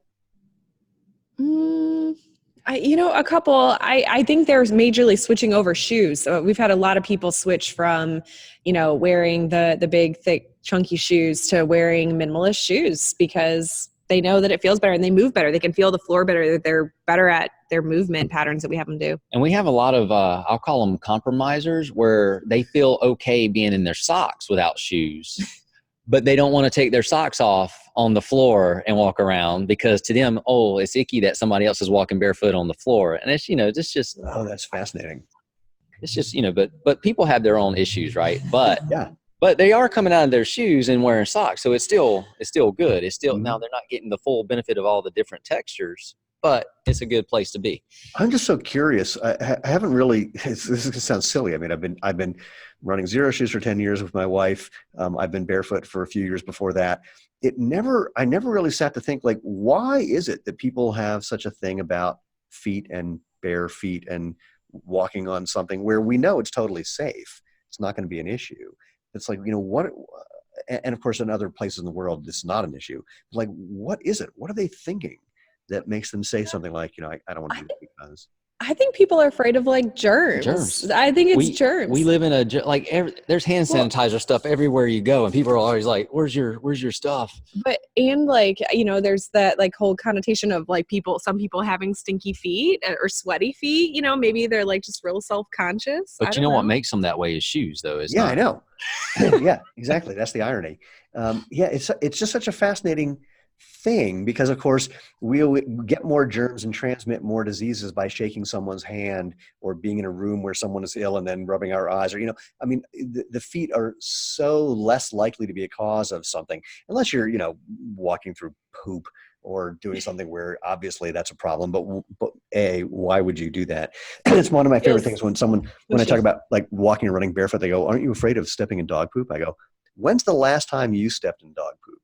A couple. I think there's majorly switching over shoes. So we've had a lot of people switch from, wearing the big, thick, chunky shoes to wearing minimalist shoes because they know that it feels better and they move better. They can feel the floor better. They're better at their movement patterns that we have them do. And we have a lot of, I'll call them compromisers, where they feel okay being in their socks without shoes, but they don't want to take their socks off on the floor and walk around because to them, oh, it's icky that somebody else is walking barefoot on the floor. And it's, it's just, Oh, that's fascinating. it's just, but people have their own issues, right? But Yeah. But they are coming out of their shoes and wearing socks, so it's still good. It's still now they're not getting the full benefit of all the different textures, but it's a good place to be. I'm just so curious. I haven't really. This is gonna sound silly. I mean, I've been running zero shoes for 10 years with my wife. I've been barefoot for a few years before that. I never really sat to think, like, why is it that people have such a thing about feet and bare feet and walking on something where we know it's totally safe? It's not going to be an issue. It's like, what, and of course in other places in the world, it's not an issue. Like, what is it? What are they thinking that makes them say something like, I don't want to do this because. I think people are afraid of like germs. I think it's germs. We live in there's hand sanitizer stuff everywhere you go, and people are always like, "Where's your stuff?" But there's that like whole connotation of like some people having stinky feet or sweaty feet. Maybe they're like just real self-conscious. But what makes them that way is shoes, though. I know. Yeah, exactly. That's the irony. It's just such a fascinating thing because of course we'll get more germs and transmit more diseases by shaking someone's hand or being in a room where someone is ill and then rubbing our eyes, or the feet are so less likely to be a cause of something unless you're walking through poop or doing something where obviously that's a problem. But why would you do that? It's one of my favorite things when I talk about like walking or running barefoot, they go, "Aren't you afraid of stepping in dog poop?" I go, "When's the last time you stepped in dog poop?"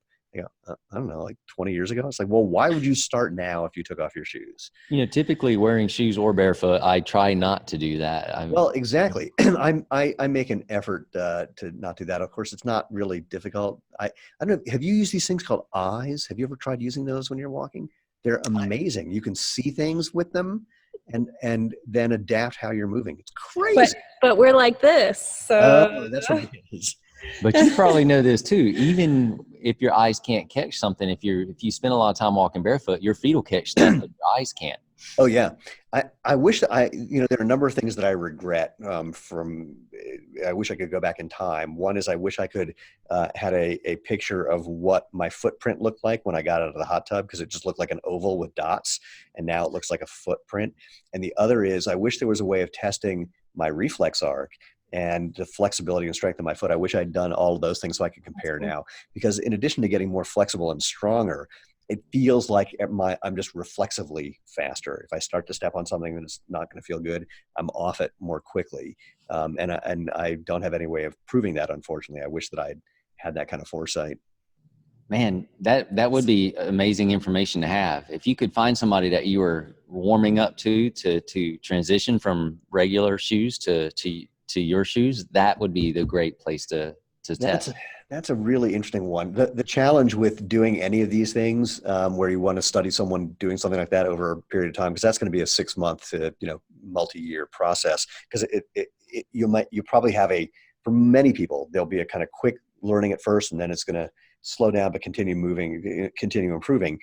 I don't know, like 20 years ago. It's like, well, why would you start now if you took off your shoes? Typically wearing shoes or barefoot, I try not to do that. Well, exactly. I make an effort to not do that. Of course, it's not really difficult. I don't know. Have you used these things called eyes? Have you ever tried using those when you're walking? They're amazing. You can see things with them and then adapt how you're moving. It's crazy. But we're like this. So that's what it is. But you probably know this too. Even if your eyes can't catch something, if you spend a lot of time walking barefoot, your feet will catch stuff that your eyes can't. Oh yeah. I wish that there are a number of things that I regret I wish I could go back in time. One is I wish I could had a picture of what my footprint looked like when I got out of the hot tub, because it just looked like an oval with dots, and now it looks like a footprint. And the other is I wish there was a way of testing my reflex arc and the flexibility and strength of my foot. I wish I'd done all of those things so I could compare now, because in addition to getting more flexible and stronger, it feels like I'm just reflexively faster. If I start to step on something that's not going to feel good, I'm off it more quickly. And I don't have any way of proving that, unfortunately. I wish that I'd had that kind of foresight. Man, that would be amazing information to have. If you could find somebody that you were warming up to transition from regular shoes to your shoes, that would be the great place to test. That's a really interesting one. The challenge with doing any of these things, where you want to study someone doing something like that over a period of time, because that's going to be a 6-month to multi-year process. Because you probably have for many people, there'll be a kind of quick learning at first, and then it's going to slow down but continue moving, continue improving.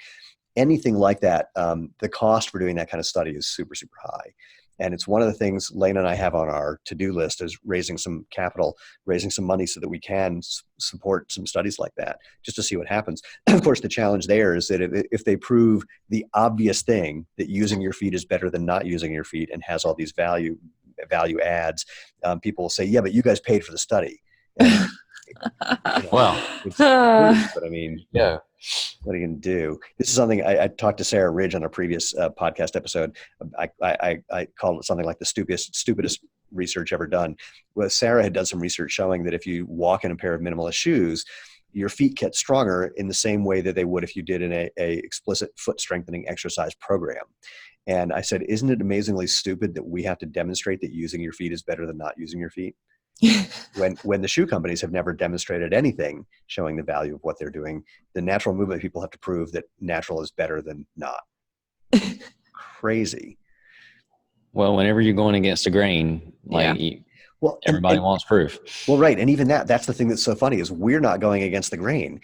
Anything like that, the cost for doing that kind of study is super, super high. And it's one of the things Lane and I have on our to-do list, is raising some capital, raising some money so that we can support some studies like that, just to see what happens. Of course, the challenge there is that if they prove the obvious thing, that using your feet is better than not using your feet and has all these value adds, people will say, yeah, but you guys paid for the study. And, well, it's true, but I mean, yeah. What are you going to do? This is something I talked to Sarah Ridge on a previous podcast episode. I called it something like the stupidest research ever done. Well, Sarah had done some research showing that if you walk in a pair of minimalist shoes, your feet get stronger in the same way that they would if you did in a explicit foot strengthening exercise program. And I said, isn't it amazingly stupid that we have to demonstrate that using your feet is better than not using your feet? when the shoe companies have never demonstrated anything showing the value of what they're doing, the natural movement people have to prove that natural is better than not. Crazy. Well, whenever you're going against the grain, like Well, everybody wants proof. well, right. And even that's the thing that's so funny is we're not going against the grain.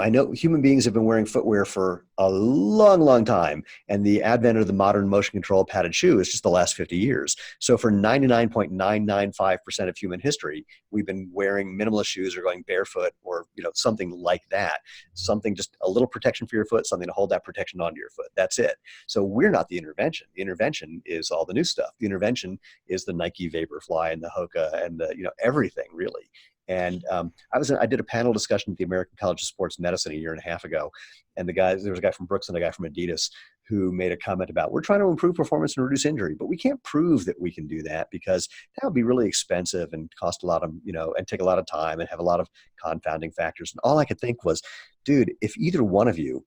I know human beings have been wearing footwear for a long, long time. And the advent of the modern motion control padded shoe is just the last 50 years. So for 99.995% of human history, we've been wearing minimalist shoes or going barefoot or, something like that. Something just a little protection for your foot, something to hold that protection onto your foot. That's it. So we're not the intervention. The intervention is all the new stuff. The intervention is the Nike Vaporfly and the Hoka and the, everything really. And I did a panel discussion at the American College of Sports Medicine a year and a half ago. And there was a guy from Brooks and a guy from Adidas who made a comment about, we're trying to improve performance and reduce injury, but we can't prove that we can do that because that would be really expensive and cost a lot of, and take a lot of time and have a lot of confounding factors. And all I could think was, dude, if either one of you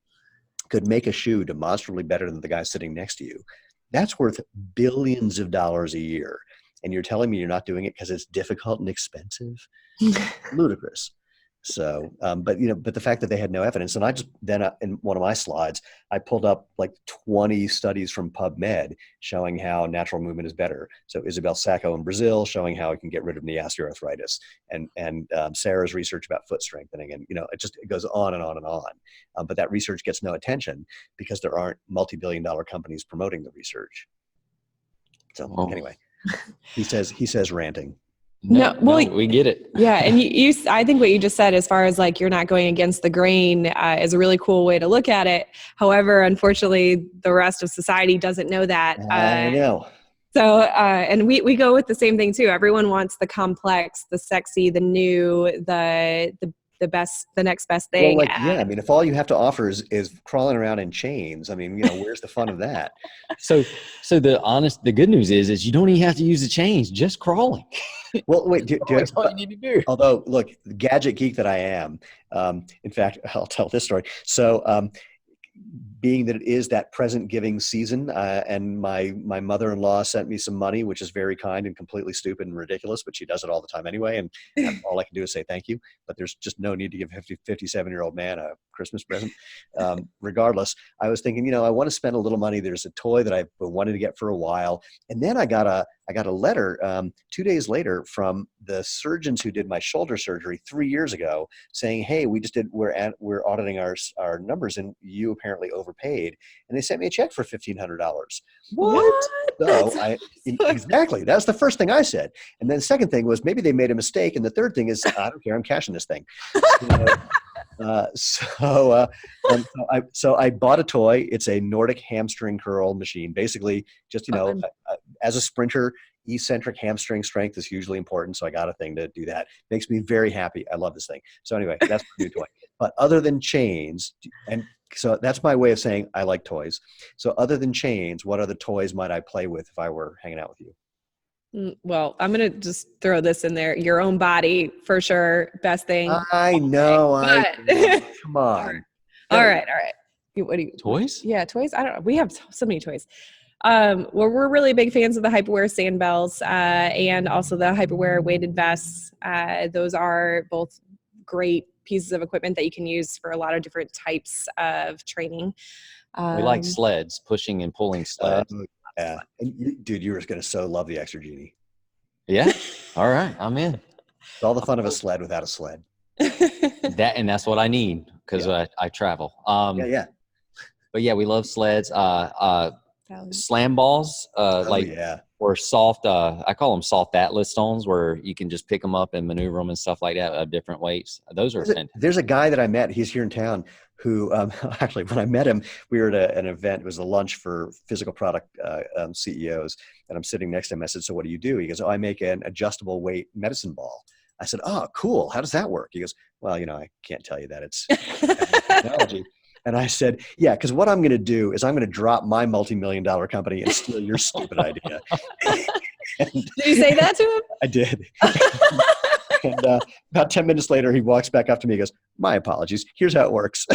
could make a shoe demonstrably better than the guy sitting next to you, that's worth billions of dollars a year. And you're telling me you're not doing it because it's difficult and expensive? Ludicrous. So, but the fact that they had no evidence, and I just then in one of my slides, I pulled up like 20 studies from PubMed showing how natural movement is better. So Isabel Sacco in Brazil showing how it can get rid of knee osteoarthritis, and Sarah's research about foot strengthening, and it goes on and on and on. But that research gets no attention because there aren't multi-billion-dollar companies promoting the research. So anyway, he says ranting. No, we get it. Yeah. And I think what you just said, as far as like, you're not going against the grain, is a really cool way to look at it. However, unfortunately, the rest of society doesn't know that. I know. So, and we go with the same thing too. Everyone wants the complex, the sexy, the new, the best, the next best thing. Well, if all you have to offer is crawling around in chains, where's the fun of that? So the good news is you don't even have to use the chains, just crawling. Well, wait, that's all you need to do. Although, look, the gadget geek that I am, in fact, I'll tell this story. So, being that it is that present giving season, and my mother-in-law sent me some money, which is very kind and completely stupid and ridiculous, but she does it all the time anyway. And all I can do is say thank you, but there's just no need to give a 57-year-old man a Christmas present. Regardless, I was thinking, I want to spend a little money. There's a toy that I've been wanting to get for a while. And then I got a letter 2 days later from the surgeons who did my shoulder surgery 3 years ago saying, hey, we're auditing our numbers and you apparently overpaid. And they sent me a check for $1,500. What? So exactly. That's the first thing I said. And then the second thing was maybe they made a mistake. And the third thing is, I don't care, I'm cashing this thing. So I bought a toy. It's a Nordic hamstring curl machine. Basically, just as a sprinter, eccentric hamstring strength is hugely important. So I got a thing to do that. Makes me very happy. I love this thing. So anyway, that's my new toy. But other than chains, and so that's my way of saying I like toys. So other than chains, what other toys might I play with if I were hanging out with you? Well, I'm going to just throw this in there. Your own body, for sure. Best thing. I know. Come on. All right. What do you? Toys? Yeah, toys. I don't know. We have so many toys. We're really big fans of the Hyperwear sandbells, and also the Hyperwear weighted vests. Those are both great pieces of equipment that you can use for a lot of different types of training. We like sleds, pushing and pulling sleds. Yeah. And dude, you were going to so love the Extra Genie. Yeah. All right. I'm in. It's all the fun of a sled without a sled. That's what I need because I travel. Yeah. But yeah, we love sleds. Slam balls, or soft. I call them soft Atlas stones, where you can just pick them up and maneuver them and stuff like that at different weights. Those are fantastic. There's a guy that I met. He's here in town. Who actually, when I met him, we were at an event. It was a lunch for physical product CEOs, and I'm sitting next to him. I said, "So what do you do?" He goes, "Oh, I make an adjustable weight medicine ball." I said, "Oh, cool. How does that work?" He goes, "Well, I can't tell you that. It's technology." And I said, "Yeah, because what I'm going to do is I'm going to drop my multi-million-dollar company and steal your stupid idea." Did you say that to him? I did. And about 10 minutes later, he walks back up to me and goes, "My apologies. Here's how it works."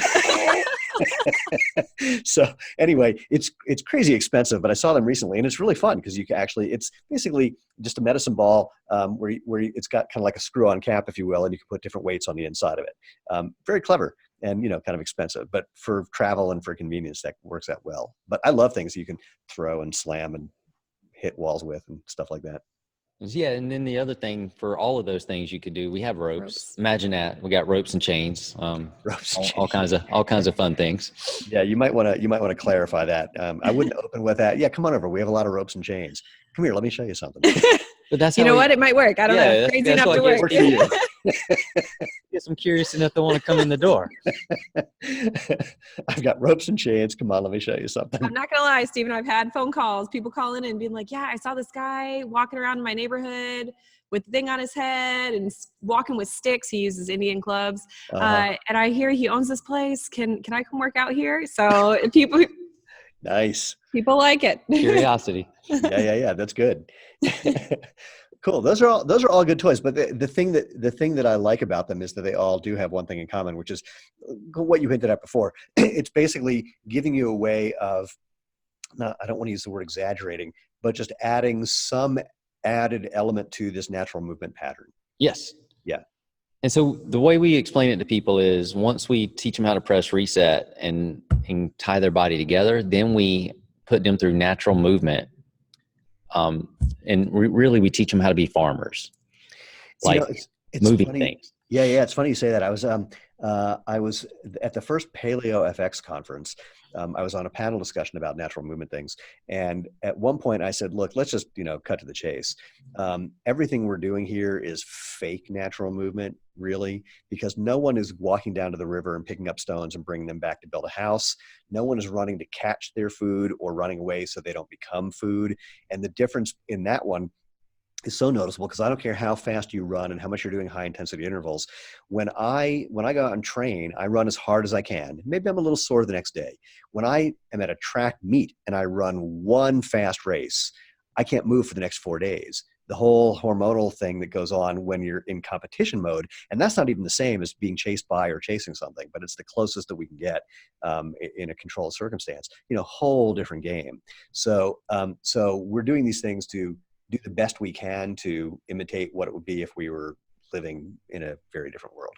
So anyway, it's crazy expensive, but I saw them recently, and it's really fun because you can it's basically just a medicine ball where it's got kind of like a screw-on cap, if you will, and you can put different weights on the inside of it. Very clever and, kind of expensive, but for travel and for convenience, that works out well. But I love things you can throw and slam and hit walls with and stuff like that. Yeah, and then the other thing for all of those things you could do, we have ropes. Ropes. Imagine that. We got ropes and chains, Ropes and all kinds of fun things. Yeah, you might want to clarify that. I wouldn't open with that. Yeah, come on over. We have a lot of ropes and chains. Come here, let me show you something. But that's You know what? It might work. I don't know. Crazy enough to work. Yes, I'm curious enough to want to come in the door. I've got ropes and chains. Come on, let me show you something. I'm not gonna lie, Steven. I've had phone calls, people calling in and being like, "Yeah, I saw this guy walking around in my neighborhood with the thing on his head and walking with sticks. He uses Indian clubs, and I hear he owns this place. Can I come work out here?" So people, Nice. people like it. Curiosity. Yeah. That's good. Cool. Those are all good toys. But the thing that I like about them is that they all do have one thing in common, which is what you hinted at before. It's basically giving you a way of, I don't want to use the word exaggerating, but just adding some added element to this natural movement pattern. Yes. Yeah. And so the way we explain it to people is once we teach them how to press reset and tie their body together, then we put them through natural movement. And really we teach them how to be farmers, like it's moving funny. things. Yeah. It's funny you say that. I was at the first Paleo FX conference. I was on a panel discussion about natural movement things. And at one point I said, look, let's just, cut to the chase. Everything we're doing here is fake natural movement, really, because no one is walking down to the river and picking up stones and bringing them back to build a house. No one is running to catch their food or running away so they don't become food. And the difference in that one is so noticeable because I don't care how fast you run and how much you're doing high intensity intervals. When I go out and train, I run as hard as I can. Maybe I'm a little sore the next day. When I am at a track meet and I run one fast race, I can't move for the next 4 days. The whole hormonal thing that goes on when you're in competition mode, and that's not even the same as being chased by or chasing something, but it's the closest that we can get in a controlled circumstance. Whole different game. So we're doing these things to do the best we can to imitate what it would be if we were living in a very different world.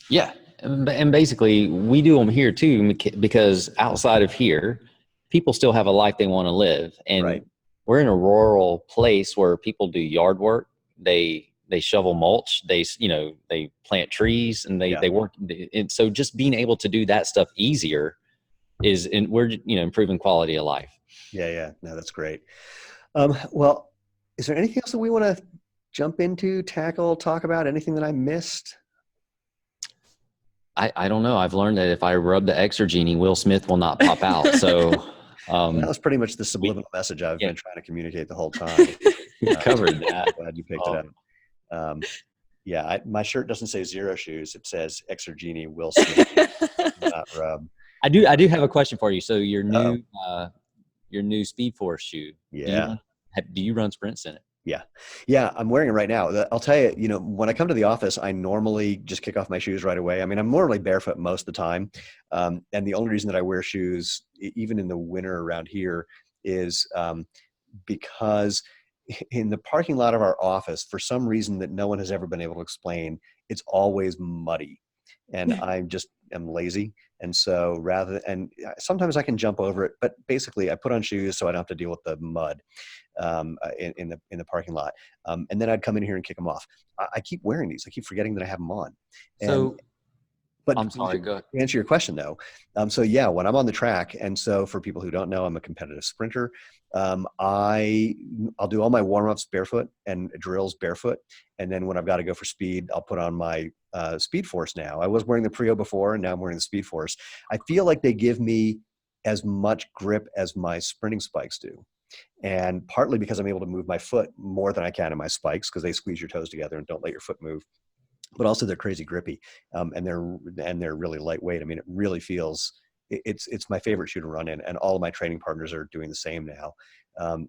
Yeah. And basically we do them here too, because outside of here, people still have a life they want to live. And right. We're in a rural place where people do yard work. They shovel mulch, they plant trees, and they work. And so just being able to do that stuff easier we're improving quality of life. Yeah. No, that's great. Well, is there anything else that we want to jump into, tackle, talk about? Anything that I missed? I don't know. I've learned that if I rub the Exergenie, Will Smith will not pop out. So that was pretty much the subliminal message I've been trying to communicate the whole time. Covered that. Glad you picked it up. My shirt doesn't say Zero Shoes. It says Exergenie, Will Smith, not rub. I do have a question for you. So your new Speed Force shoe. Yeah. Do you run sprints in it? Yeah. I'm wearing it right now. I'll tell you, when I come to the office, I normally just kick off my shoes right away. I mean, I'm normally barefoot most of the time. And the only reason that I wear shoes, even in the winter around here, is because in the parking lot of our office, for some reason that no one has ever been able to explain, it's always muddy. And I'm lazy. And so sometimes I can jump over it, but basically I put on shoes so I don't have to deal with the mud in the parking lot. And then I'd come in here and kick them off. I keep wearing these. I keep forgetting that I have them on. But I'm sorry, go ahead. To answer your question though. When I'm on the track, and so for people who don't know, I'm a competitive sprinter. I'll do all my warm-ups barefoot and drills barefoot. And then when I've got to go for speed, I'll put on my Speed Force now. I was wearing the Prio before, and now I'm wearing the Speed Force. I feel like they give me as much grip as my sprinting spikes do. And partly because I'm able to move my foot more than I can in my spikes, because they squeeze your toes together and don't let your foot move. But also they're crazy grippy, and they're really lightweight. I mean, it really feels, it's my favorite shoe to run in, and all of my training partners are doing the same now.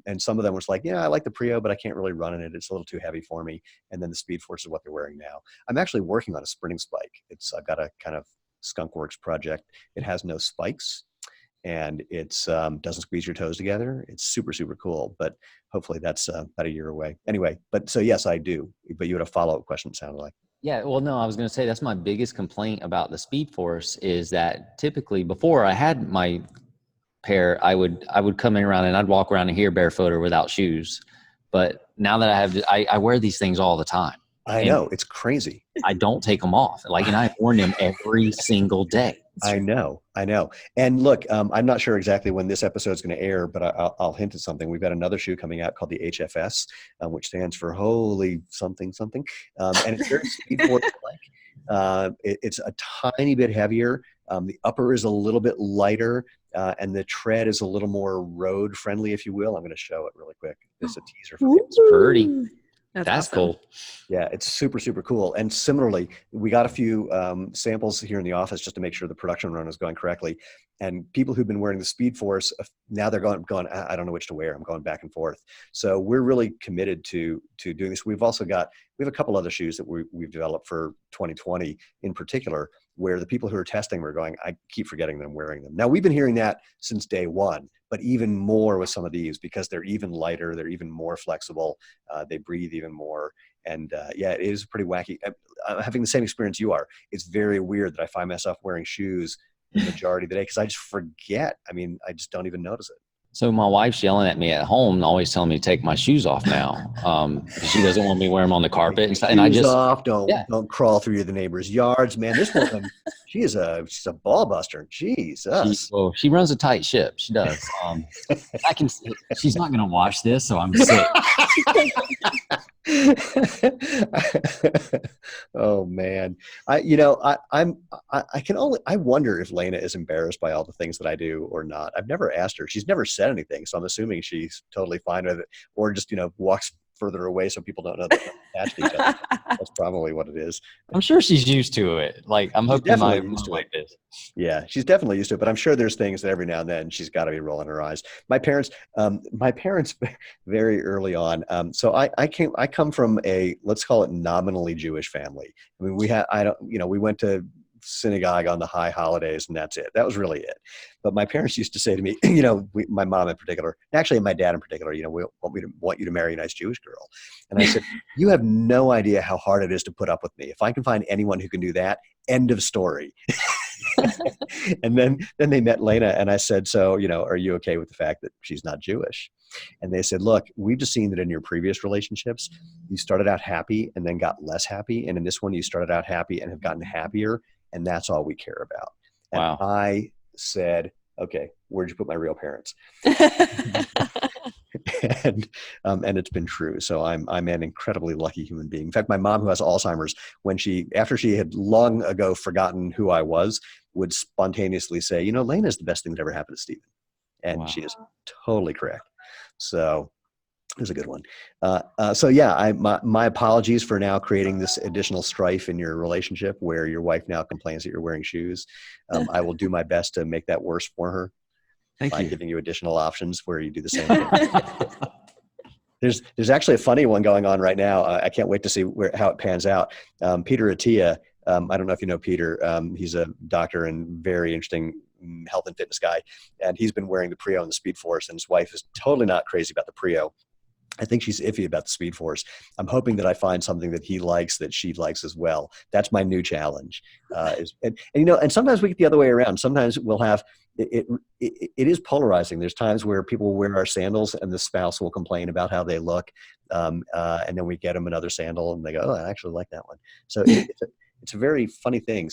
And some of them was like, I like the Prio, but I can't really run in it. It's a little too heavy for me. And then the Speed Force is what they're wearing now. I'm actually working on a sprinting spike. I've got a kind of skunkworks project. It has no spikes, and it's doesn't squeeze your toes together. It's super, super cool, but hopefully that's about a year away. Anyway, but so yes, I do. But you had a follow-up question, it sounded like. Yeah, well, no, I was going to say that's my biggest complaint about the Speed Force is that typically before I had my pair, I would come in around and I'd walk around here barefoot or without shoes. But now that I wear these things all the time. I know, it's crazy. I don't take them off. Like, and I've worn them every single day. I know. And look, I'm not sure exactly when this episode is going to air, but I'll hint at something. We've got another shoe coming out called the HFS, which stands for Holy Something Something. And it's very Speed Force-like. It's a tiny bit heavier. The upper is a little bit lighter, and the tread is a little more road friendly, if you will. I'm going to show it really quick. This is a teaser for It's pretty. That's awesome. cool. Yeah, it's super, super cool. And similarly, we got a few samples here in the office just to make sure the production run is going correctly. And people who've been wearing the Speed Force, now they're going, I don't know which to wear. I'm going back and forth. So we're really committed to doing this. We have a couple other shoes that we've developed for 2020 in particular, where the people who are testing were going, I keep forgetting that I'm wearing them. Now, we've been hearing that since day one, but even more with some of these because they're even lighter, they're even more flexible, they breathe even more. And yeah, it is pretty wacky. I'm having the same experience you are. It's very weird that I find myself wearing shoes the majority of the day because I just forget. I mean, I just don't even notice it. So my wife's yelling at me at home and always telling me to take my shoes off now because she doesn't want me to wear them on the carpet. And I just off, don't crawl through the neighbor's yards, man. This woman, she's a ball buster. Jesus. She runs a tight ship. She does. She's not going to watch this, so I'm sick. Oh man, I wonder if Lena is embarrassed by all the things that I do or not. I've never asked her. She's never said anything, so I'm assuming she's totally fine with it, or just walks further away so people don't know that they're attached to each other. That's probably what it is. I'm sure she's used to it. Like I'm hoping my used to like this. Yeah, she's definitely used to it, but I'm sure there's things that every now and then she's got to be rolling her eyes. My parents very early on. So I come from a, let's call it nominally Jewish family. I mean, we went to synagogue on the high holidays and that's it. That was really it. But my parents used to say to me, my mom in particular, actually my dad in particular, we want you to marry a nice Jewish girl. And I said, you have no idea how hard it is to put up with me. If I can find anyone who can do that, end of story. And then they met Lena and I said, so, are you okay with the fact that she's not Jewish? And they said, look, we've just seen that in your previous relationships, you started out happy and then got less happy. And in this one, you started out happy and have gotten happier. And that's all we care about. And wow. I said, okay, where'd you put my real parents? And it's been true. So I'm an incredibly lucky human being. In fact, my mom, who has Alzheimer's, after she had long ago forgotten who I was, would spontaneously say, Lena's the best thing that ever happened to Steven. And wow. She is totally correct. So it was a good one. So yeah, my apologies for now creating this additional strife in your relationship where your wife now complains that you're wearing shoes. I will do my best to make that worse for her. By giving you additional options where you do the same thing. There's actually a funny one going on right now. I can't wait to see how it pans out. Peter Attia, I don't know if you know Peter. He's a doctor and very interesting health and fitness guy. And he's been wearing the Prio and the Speed Force, and his wife is totally not crazy about the Prio. I think she's iffy about the Speed Force. I'm hoping that I find something that he likes that she likes as well. That's my new challenge. And sometimes we get the other way around. Sometimes we'll have it is polarizing. There's times where people will wear our sandals and the spouse will complain about how they look, and then we get them another sandal and they go, "Oh, I actually like that one." So it's a very funny thing.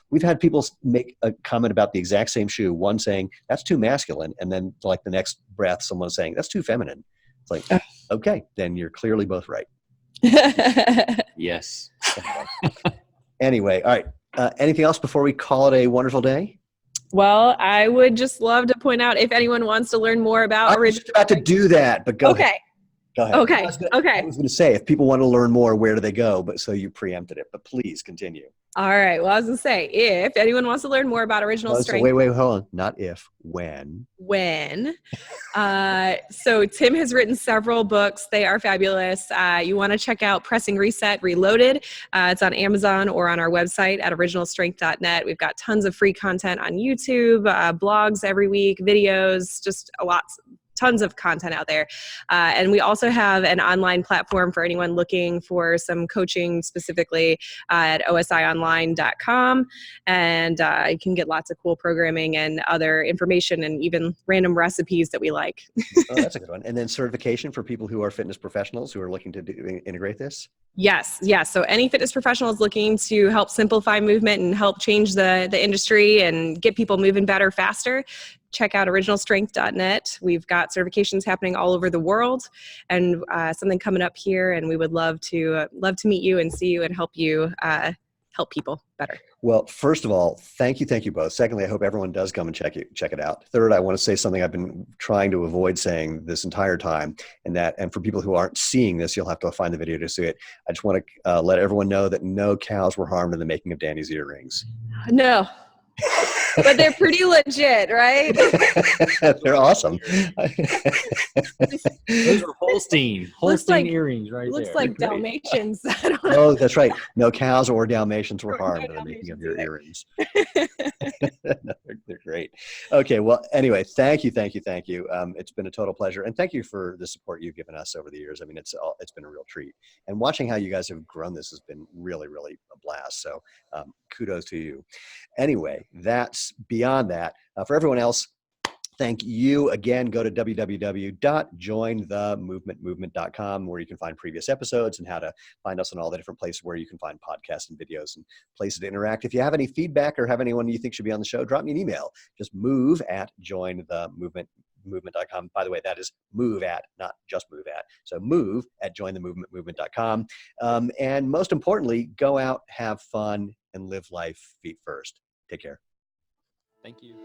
We've had people make a comment about the exact same shoe. One saying that's too masculine, and then like the next breath, someone saying that's too feminine. It's like, okay, then you're clearly both right. Yes. Anyway, all right. Anything else before we call it a wonderful day? Well, I would just love to point out if anyone wants to learn more about I was just about to do that, but go ahead. Go ahead. Okay. I was going to say, if people want to learn more, where do they go? But so you preempted it, but please continue. All right. Well, I was going to say, if anyone wants to learn more about original strength. So wait, hold on. Not if, when. When. So Tim has written several books. They are fabulous. You want to check out Pressing Reset Reloaded. It's on Amazon or on our website at originalstrength.net. We've got tons of free content on YouTube, blogs every week, videos, just a lot. tons of content out there. And we also have an online platform for anyone looking for some coaching specifically at osionline.com. And you can get lots of cool programming and other information and even random recipes that we like. Oh, that's a good one. And then certification for people who are fitness professionals who are looking to integrate this? Yes. So any fitness professionals looking to help simplify movement and help change the industry and get people moving better, faster, check out originalstrength.net. We've got certifications happening all over the world, and something coming up here. And we would love to meet you and see you and help you help people better. Well, first of all, thank you both. Secondly, I hope everyone does come and check it out. Third, I want to say something I've been trying to avoid saying this entire time, and for people who aren't seeing this, you'll have to find the video to see it. I just want to let everyone know that no cows were harmed in the making of Dani's earrings. No. But they're pretty legit, right? They're awesome. Those are Holstein like, earrings right looks there. like Dalmatians. Oh, that's right. No cows or Dalmatians were harmed in the making of your earrings. No, they're great. Okay. Well, anyway, thank you. It's been a total pleasure. And thank you for the support you've given us over the years. I mean, it's been a real treat. And watching how you guys have grown this has been really, really a blast. So kudos to you. Anyway, that's beyond that. For everyone else, thank you again. Go to www.jointhemovementmovement.com where you can find previous episodes and how to find us on all the different places where you can find podcasts and videos and places to interact. If you have any feedback or have anyone you think should be on the show, drop me an email. Just move@jointhemovementmovement.com. By the way, that is move at, not just move at. So move@jointhemovementmovement.com. And most importantly, go out, have fun, and live life feet first. Take care. Thank you.